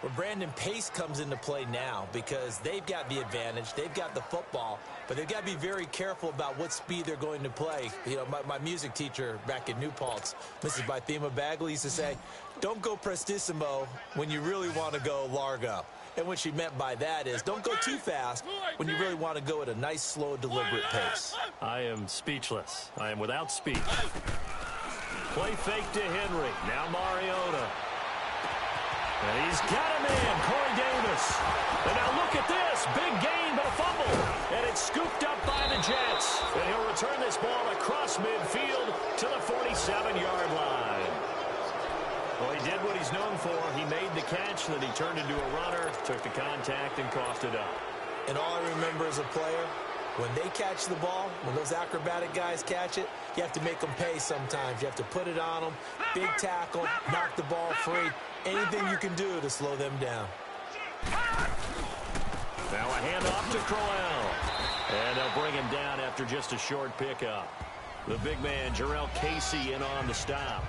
Well, Brandon, pace comes into play now because they've got the advantage. They've got the football, but they've got to be very careful about what speed they're going to play. You know, my music teacher back in New Paltz, Mrs. Bythema Bagley, used to say, don't go prestissimo when you really want to go largo. And what she meant by that is don't go too fast when you really want to go at a nice, slow, deliberate pace. I am speechless. I am without speech. Play fake to Henry. Now Mariota. And he's got him in, Corey Davis. And now look at this. Big gain, but a fumble. And it's scooped up by the Jets. And he'll return this ball across midfield to the 47-yard line. Well, he did what he's known for. He made the catch, then he turned into a runner, took the contact, and coughed it up. And all I remember as a player, when they catch the ball, when those acrobatic guys catch it, you have to make them pay sometimes. You have to put it on them, big tackle, knock the ball free. Anything you can do to slow them down. Now a handoff to Crowell. And they'll bring him down after just a short pickup. The big man, Jarrell Casey, in on the stop.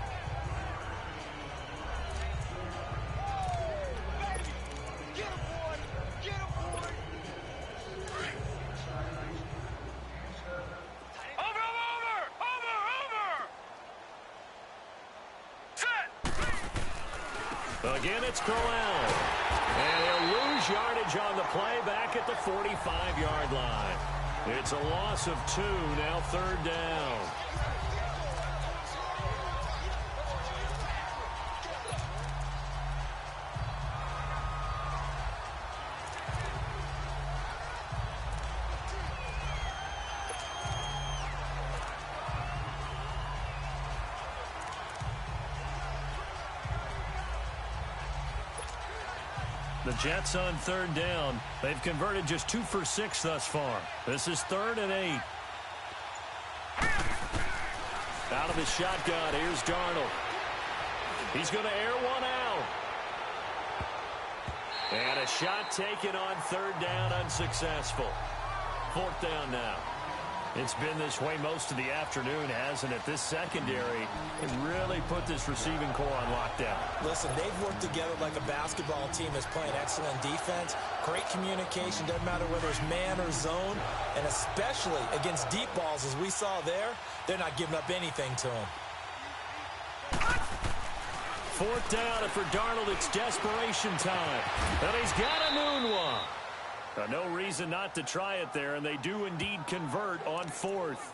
Again, it's Crowell. And he'll lose yardage on the play back at the 45-yard line. It's a loss of 2, now 3rd down. The Jets on 3rd down. They've converted just 2 for 6 thus far. This is 3rd and 8. Out of the shotgun, here's Darnold. He's going to air one out. And a shot taken on 3rd down, unsuccessful. 4th down now. It's been this way most of the afternoon, hasn't it? This secondary has really put this receiving core on lockdown. Listen, they've worked together like a basketball team that's playing excellent defense. Great communication, doesn't matter whether it's man or zone. And especially against deep balls, as we saw there, they're not giving up anything to them. 4th down, and for Darnold, it's desperation time. And he's got a noon one. No reason not to try it there, and they do indeed convert on 4th.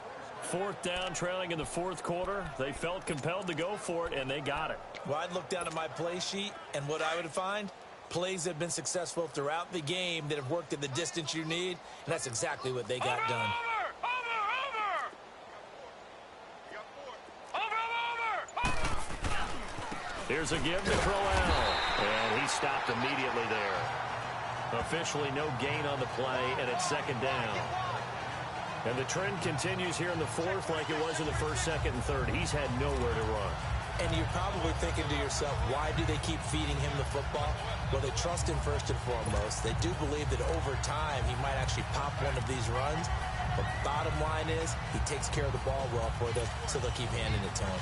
4th down, trailing in the 4th quarter. They felt compelled to go for it, and they got it. Well, I'd look down at my play sheet, and what I would find, plays that have been successful throughout the game that have worked at the distance you need, and that's exactly what they got done. Here's a give to Crowell, and he stopped immediately there. Officially no gain on the play, and it's 2nd down. And the trend continues here in the 4th like it was in the 1st, 2nd, and 3rd. He's had nowhere to run. And you're probably thinking to yourself, why do they keep feeding him the football? Well, they trust him first and foremost. They do believe that over time he might actually pop one of these runs. But bottom line is he takes care of the ball well for them, so they'll keep handing it to him.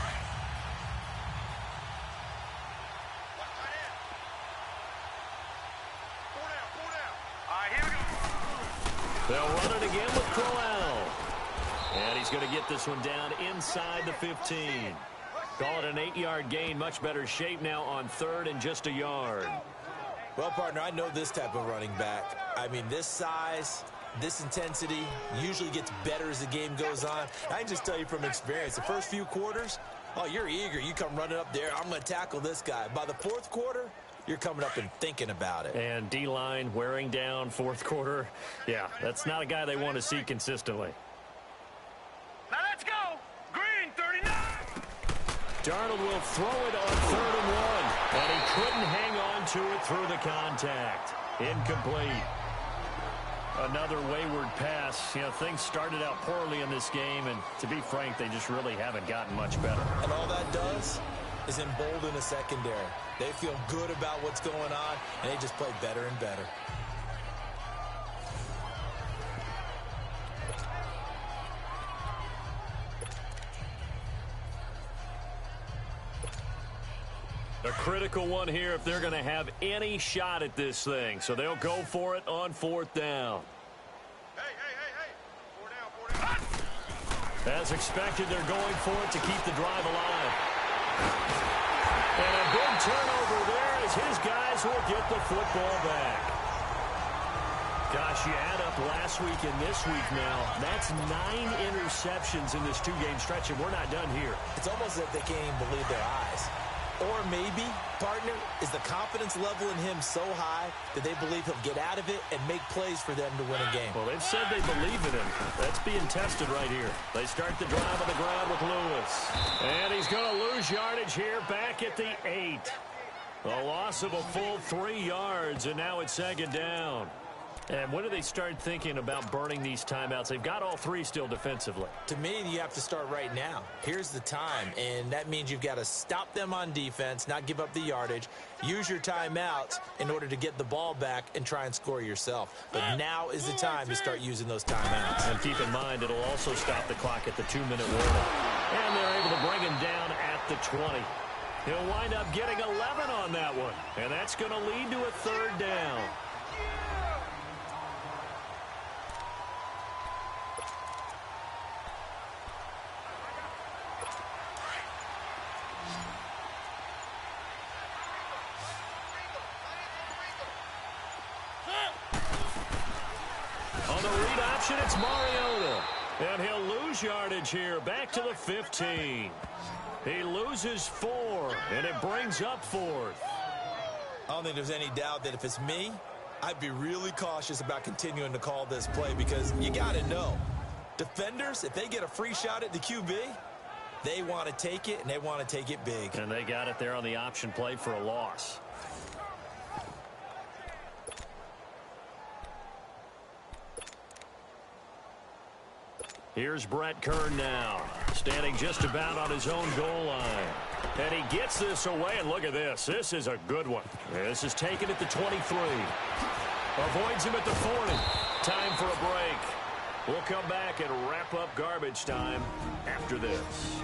They'll run it again with Crowell. And he's going to get this one down inside the 15. Call it an 8-yard gain. Much better shape now on third and just a yard. Well, partner, I know this type of running back. I mean, this size, this intensity usually gets better as the game goes on. I can just tell you from experience, the first few quarters, oh, you're eager. You come running up there, I'm going to tackle this guy. By the fourth quarter, you're coming up and thinking about it. And D-line wearing down fourth quarter. Yeah, that's not a guy they want to see consistently. Now let's go. Green 39. Darnold will throw it on 3rd and 1. And he couldn't hang on to it through the contact. Incomplete. Another wayward pass. You know, things started out poorly in this game, and to be frank, they just really haven't gotten much better. And all that does is embolden a secondary. They feel good about what's going on, and they just play better and better. A critical one here if they're going to have any shot at this thing. So they'll go for it on 4th down. Hey. 4 down. As expected, they're going for it to keep the drive alive. And a big turnover there as his guys will get the football back. Gosh, you add up last week and this week now. That's 9 interceptions in this 2-game stretch, and we're not done here. It's almost as if they can't even believe their eyes. Or maybe, partner, is the confidence level in him so high that they believe he'll get out of it and make plays for them to win a game. Well, they've said they believe in him. That's being tested right here. They start the drive on the ground with Lewis. And he's going to lose yardage here back at the 8. A loss of a full 3 yards, and now it's 2nd down. And when do they start thinking about burning these timeouts? They've got all 3 still defensively. To me, you have to start right now. Here's the time, and that means you've got to stop them on defense, not give up the yardage, use your timeouts in order to get the ball back and try and score yourself. But now is the time to start using those timeouts. And keep in mind, it'll also stop the clock at the 2-minute warning. And they're able to bring him down at the 20. He'll wind up getting 11 on that one, and that's going to lead to a 3rd down. On the read option, it's Mariota. And he'll lose yardage here, back to the 15. He loses 4, and it brings up 4th. I don't think there's any doubt that if it's me, I'd be really cautious about continuing to call this play because you got to know, defenders, if they get a free shot at the QB, they want to take it, and they want to take it big. And they got it there on the option play for a loss. Here's Brett Kern now, standing just about on his own goal line. And he gets this away, and look at this. This is a good one. This is taken at the 23. Avoids him at the 40. Time for a break. We'll come back and wrap up garbage time after this.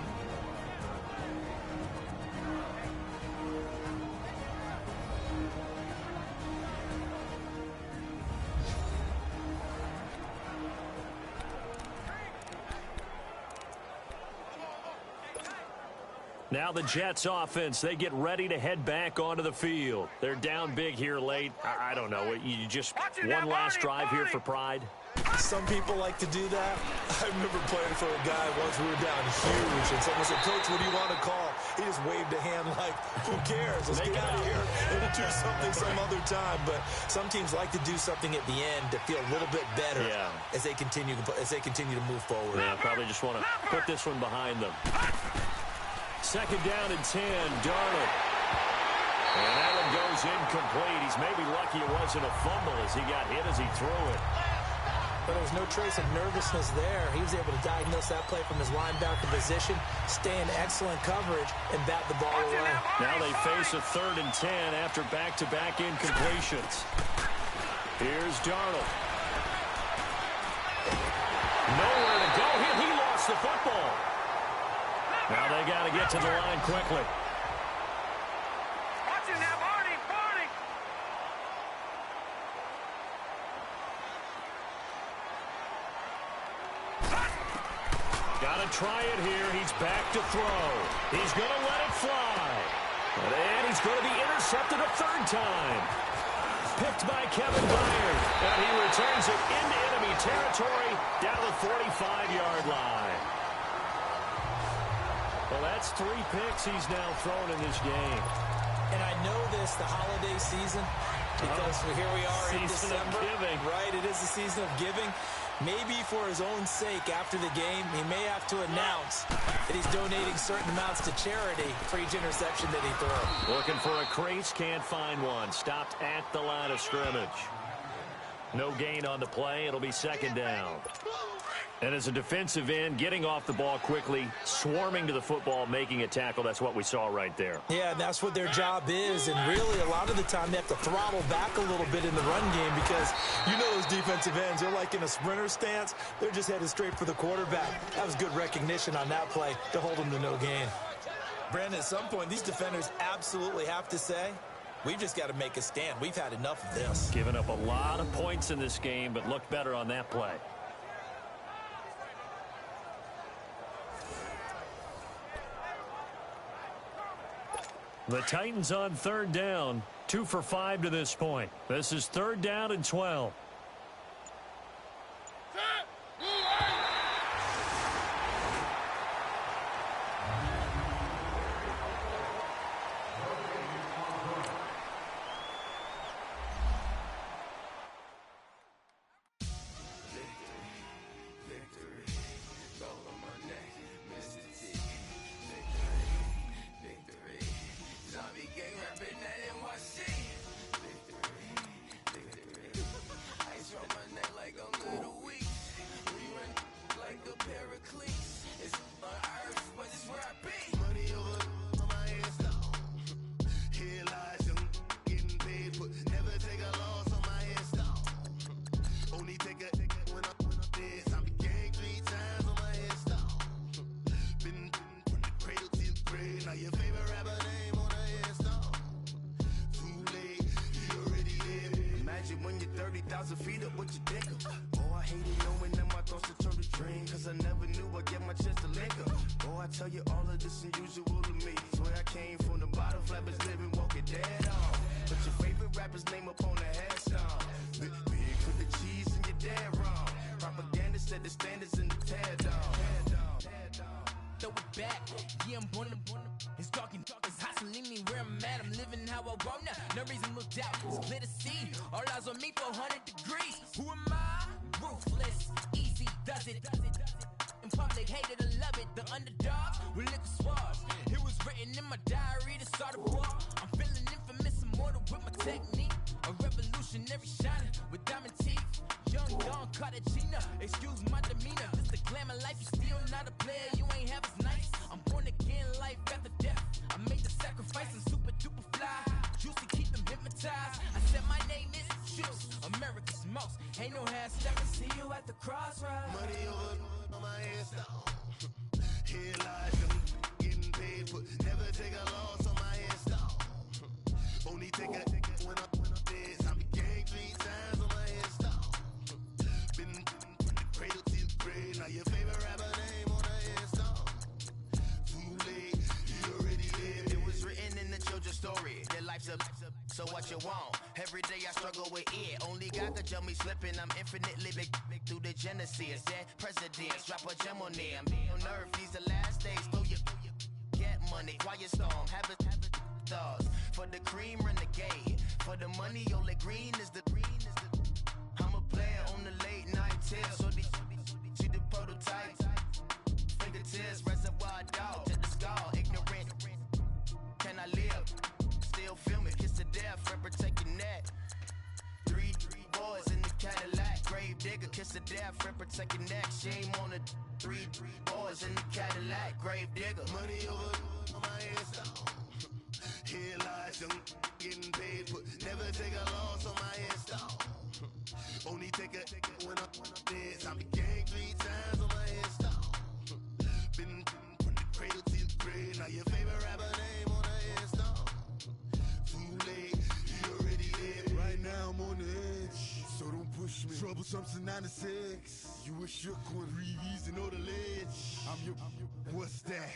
Now the Jets offense, they get ready to head back onto the field. They're down big here late. I don't know. You just one last drive here for pride? Some people like to do that. I remember playing for a guy once we were down huge, and someone said, "Coach, what do you want to call?" He just waved a hand like, "Who cares? Let's get out of here and do something some other time." But some teams like to do something at the end to feel a little bit better as they continue to move forward. Yeah, probably just want to put this one behind them. 2nd down and 10, Darnold. And that one goes incomplete. He's maybe lucky it wasn't a fumble as he got hit as he threw it. But there was no trace of nervousness there. He was able to diagnose that play from his linebacker position, stay in excellent coverage, and bat the ball away. Now they face a 3rd and 10 after back-to-back incompletions. Here's Darnold. Nowhere to go. He lost the football. Now they got to get to the line quickly. Watching that, Barney. Got to try it here. He's back to throw. He's going to let it fly. And he's going to be intercepted a 3rd time. Picked by Kevin Byard. And he returns it into enemy territory down the 45-yard line. Well, that's 3 picks he's now thrown in this game. And I know this, the holiday season, because here we are in December. Giving. Right, it is the season of giving. Maybe for his own sake after the game, he may have to announce that he's donating certain amounts to charity for each interception that he throws. Looking for a crease, can't find one. Stopped at the line of scrimmage. No gain on the play. It'll be 2nd down. And as a defensive end, getting off the ball quickly, swarming to the football, making a tackle, that's what we saw right there. Yeah, and that's what their job is. And really, a lot of the time, they have to throttle back a little bit in the run game because you know those defensive ends, they're like in a sprinter stance. They're just headed straight for the quarterback. That was good recognition on that play to hold them to no gain. Brandon, at some point, these defenders absolutely have to say, we've just got to make a stand. We've had enough of this. Given up a lot of points in this game, but looked better on that play. The Titans on 3rd down, 2 for 5 to this point. This is 3rd down and 12. So what you want? Every day I struggle with it. Only God could tell me slipping. I'm infinitely big through the Genesis. Dead presidents, drop a gem on them. On earth, these the last days. Throw your get money, quiet storm. Have it thoughts. For the cream, renegade. For the money, only green is the I'm a player on the late night till. So see the prototype. Fingertips, reservoir dog to the skull. Ignorant. Can I live? Still film it, kiss to death, forever take your neck. Three boys in the Cadillac, grave digger, kiss of death, friend protect your neck. Shame on the 3 boys in the Cadillac, grave digger. Money over on my headstone. Here lies young getting paid, but never take a loss on my headstone. Only take a when I'm dead. I be gang 3 times on my headstone. Been from the cradle to the grave. Now your favorite rapper name on the headstone. Too late, he already dead. Right now I'm on the edge, so don't push me. Troublesome to 96. You a shook one, breathe and know the ledge. I'm your, what's that?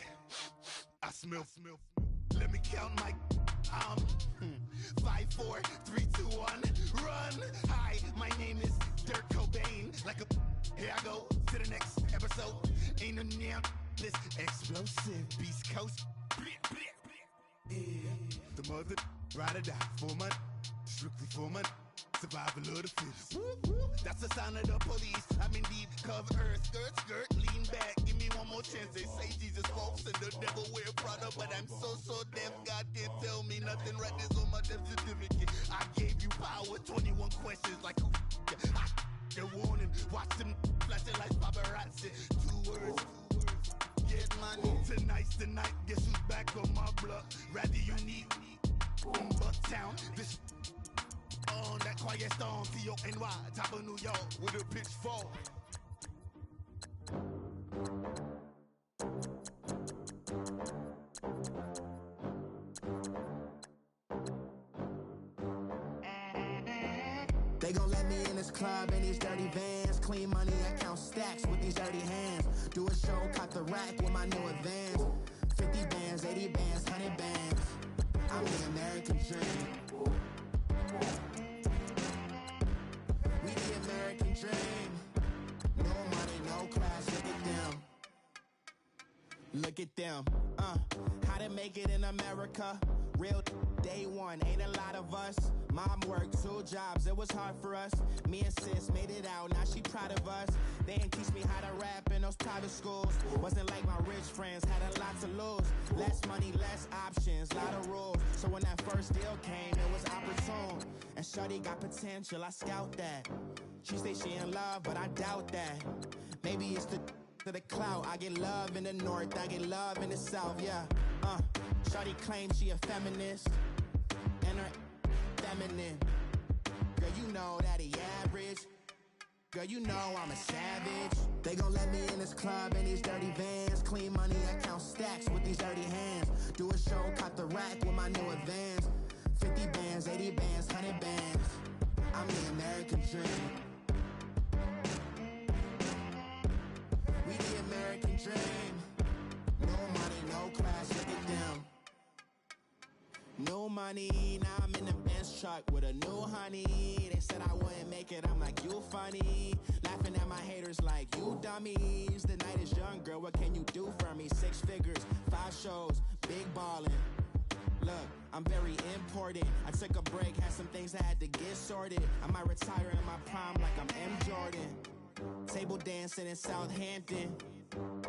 I smell. Let me count my 5, 4, 3, 2, 1, run. Hi, my name is Dirk Cobain. Like a here I go to the next episode. Ain't no damn this explosive Beast Coast. The mother ride or die for my strictly for my survival of the fittest. That's the sign of the police. I'm indeed cover earth, skirt, lean back. Give me one more chance. They say Jesus folks and the devil wear Prada, but I'm so deaf. God can't tell me nothing. Right this on my death certificate. I gave you power. 21 questions like who? The warning. Watch them flashing like paparazzi. 2 words. Get money. Tonight's the night. Guess who's back on my block? Rather unique. Bucktown. This. On that quiet stone, T-O-N-Y, top of New York, with a pitchfork. They gon' let me in this club in these dirty vans. Clean money, I count stacks with these dirty hands. Do a show, caught the rack with my new advance. 50 bands, 80 bands, 100 bands. I'm the American dream. We the American dream. No money, no class, look at them. Look at them, how to make it in America. Real day one, ain't a lot of us. Mom worked 2 jobs, it was hard for us. Me and sis made it out, now she proud of us. They didn't teach me how to rap in those private schools. Wasn't like my rich friends, had a lot to lose. Less money, less options, lot of rules. So when that first deal came, it was opportune. And shorty got potential, I scout that. She say she in love, but I doubt that. Maybe it's the to the clout. I get love in the north, I get love in the south, yeah. Shorty claims she a feminist, and her feminine. Girl, you know that he average. Girl, you know I'm a savage. They gon' let me in this club in these dirty vans. Clean money, I count stacks with these dirty hands. Do a show, caught the rack with my new advance. 50 bands, 80 bands, 100 bands. I'm the American dream. We the American dream. No money, no class, look at them. No money, now I'm in the Benz truck with a new honey. They said I wouldn't make it, I'm like, you funny. Laughing at my haters like, you dummies. The night is young, girl, what can you do for me? 6 figures, 5 shows, big ballin'. Look, I'm very important. I took a break, had some things I had to get sorted. I might retire in my prime like I'm M. Jordan. Table dancing in Southampton.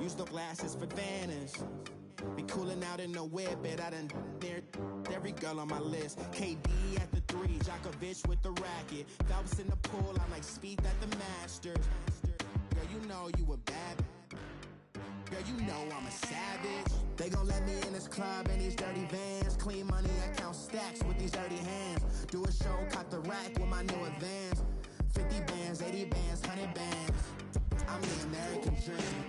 Use the glasses for Vannas. Be cooling out in the whip, but I done near every girl on my list. KD at the 3, Djokovic with the racket. Phelps in the pool, I'm like Speed at the Masters. Girl, you know you a bad. Girl, you know I'm a savage. They gon' let me in this club in these dirty vans. Clean money, I count stacks with these dirty hands. Do a show, caught the rack with my new advance. 50 bands, 80 bands, 100 bands. I'm the American dream.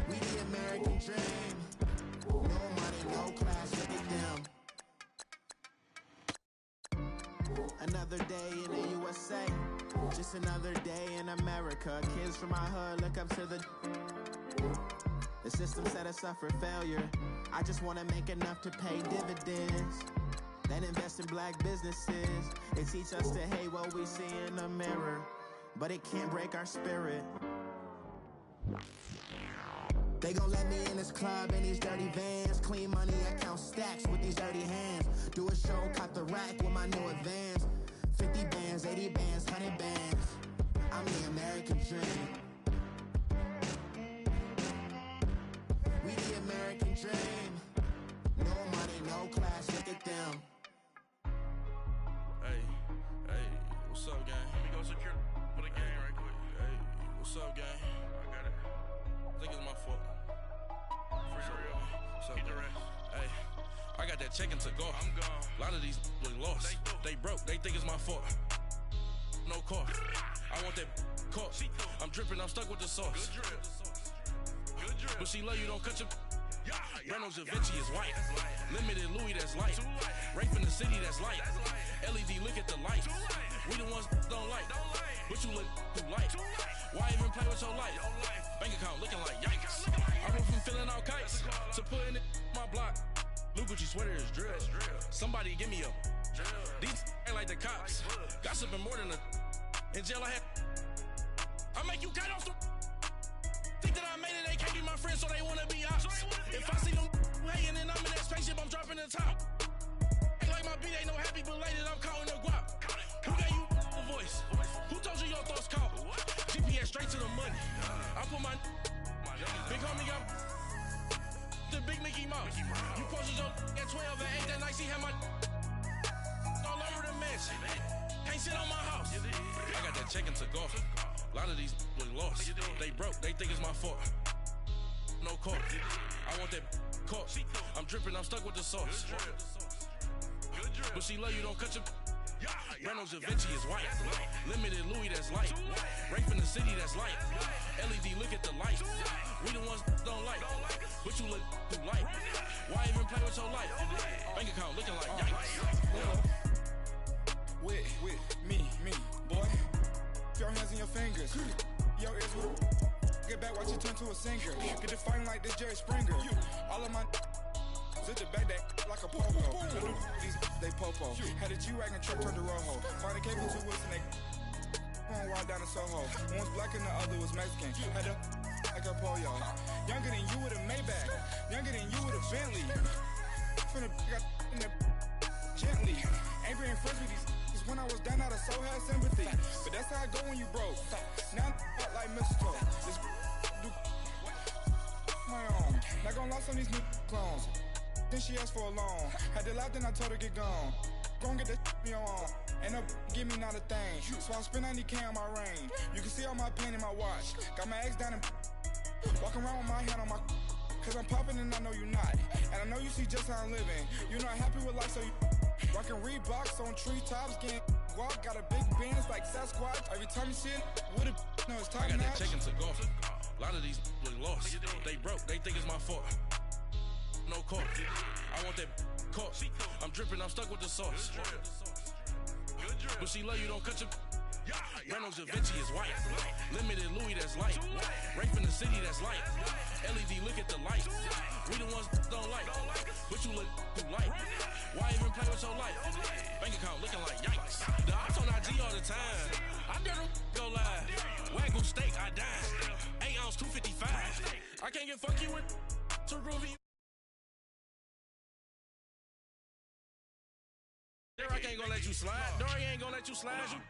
We the American dream. No money, no class, look at them. Another day in the USA. Just another day in America. Kids from my hood look up to the system set us up for failure. I just want to make enough to pay dividends. Then invest in black businesses. They teach us to hate what we see in the mirror, but it can't break our spirit. They gon' let me in this club in these dirty vans. Clean money, I count stacks with these dirty hands. Do a show, caught the rack with my new advance. 50 bands, 80 bands, 100 bands. I'm the American dream. We the American dream. No money, no class, look at them. Hey, up, gang? I got it. I think it's my fault. What's up, gang? Hey, I got that check into go. I'm gone. A lot of these look lost. They broke. They think it's my fault. No car. I want that car. I'm dripping. I'm stuck with the sauce. Good drip. Good drip. But she love you. Don't cut your. Reynolds Da Vinci is white. Limited Louis, that's light. Rape in the city, that's light. LED, look at the lights. We the ones don't like. But you look too light. Why even play with your life? Bank account looking like yikes. I went from filling out kites to putting it in my block. Blue Gucci sweater is drill. Somebody give me a. These ain't like the cops. Gossiping more than a. In jail I had. I make you cut off the. Think that I made it, they can't be my friends, so they wanna be ops. If I see them hating and I'm in that spaceship, I'm dropping the top. Ain't like my beat ain't no happy belated, I'm counting the guap. Who gave you a voice? Who told you your thoughts count? GPS straight to the money. I put my big homie got the big Mickey Mouse. You posted your at 12 and 8 that night, she had my all over the mansion. Can't sit on my house. I got that check into golf. A lot of these look lost. They broke, they think it's my fault. No car. I want that car. I'm dripping, I'm stuck with the sauce. But she love you, don't cut your. Reynolds Da Vinci is white. Limited Louis, that's light. Rape in the city, that's light. LED, look at the lights. We the ones don't like. But you look too light. Why even play with your life? Bank account looking like yikes. With me, boy. Your hands and your fingers. Your ears will get back, watch you turn to a singer. Get to fighting like this Jerry Springer. All of my sit the back that like a popo. These they popo. Had a G-Wagon truck turned to Rojo. Find a cable 2 wheels and they going wild down to Soho. One was black and the other was Mexican. Had a like a pollo. Younger than you with a Maybach. Younger than you with a Bentley. Finna got in the gently. Angry and friends with these. When I was down out of soul had sympathy. But that's how I go when you broke. Now I'm like mistletoe. This do my own. Not gonna lie on these new clones. Then she asked for a loan. Had to laugh, then I told her get gone. Gon' get that me on. Ain't no give me not a thing. So I spend 90K on my range. You can see all my pain in my watch. Got my ex down and walking around with my hand on my. Cause I'm popping and I know you not. And I know you see just how I'm living. You're not happy with life, so you rockin' Reeboks on treetops, getting walk, got a big Benz like Sasquatch. Every time you see it, with a no, it's top I got notch. that check into golf. A lot of these look lost. They broke, they think it's my fault. No car. I want that car. I'm dripping, I'm stuck with the sauce. But she love you, don't cut your. Reynolds Da Vinci is white. Limited Louis, that's light. Rape in the city, that's light. LED, look at the lights. We the ones don't like. But you look too light. Why even play with your life? Bank account looking like yikes. The ops on IG all the time. I never go live. Wagyu steak, I dine. 8 ounce, 255. I can't get fuck you with too groovy. Derek ain't gonna let you slide. Dory ain't gonna let you slide.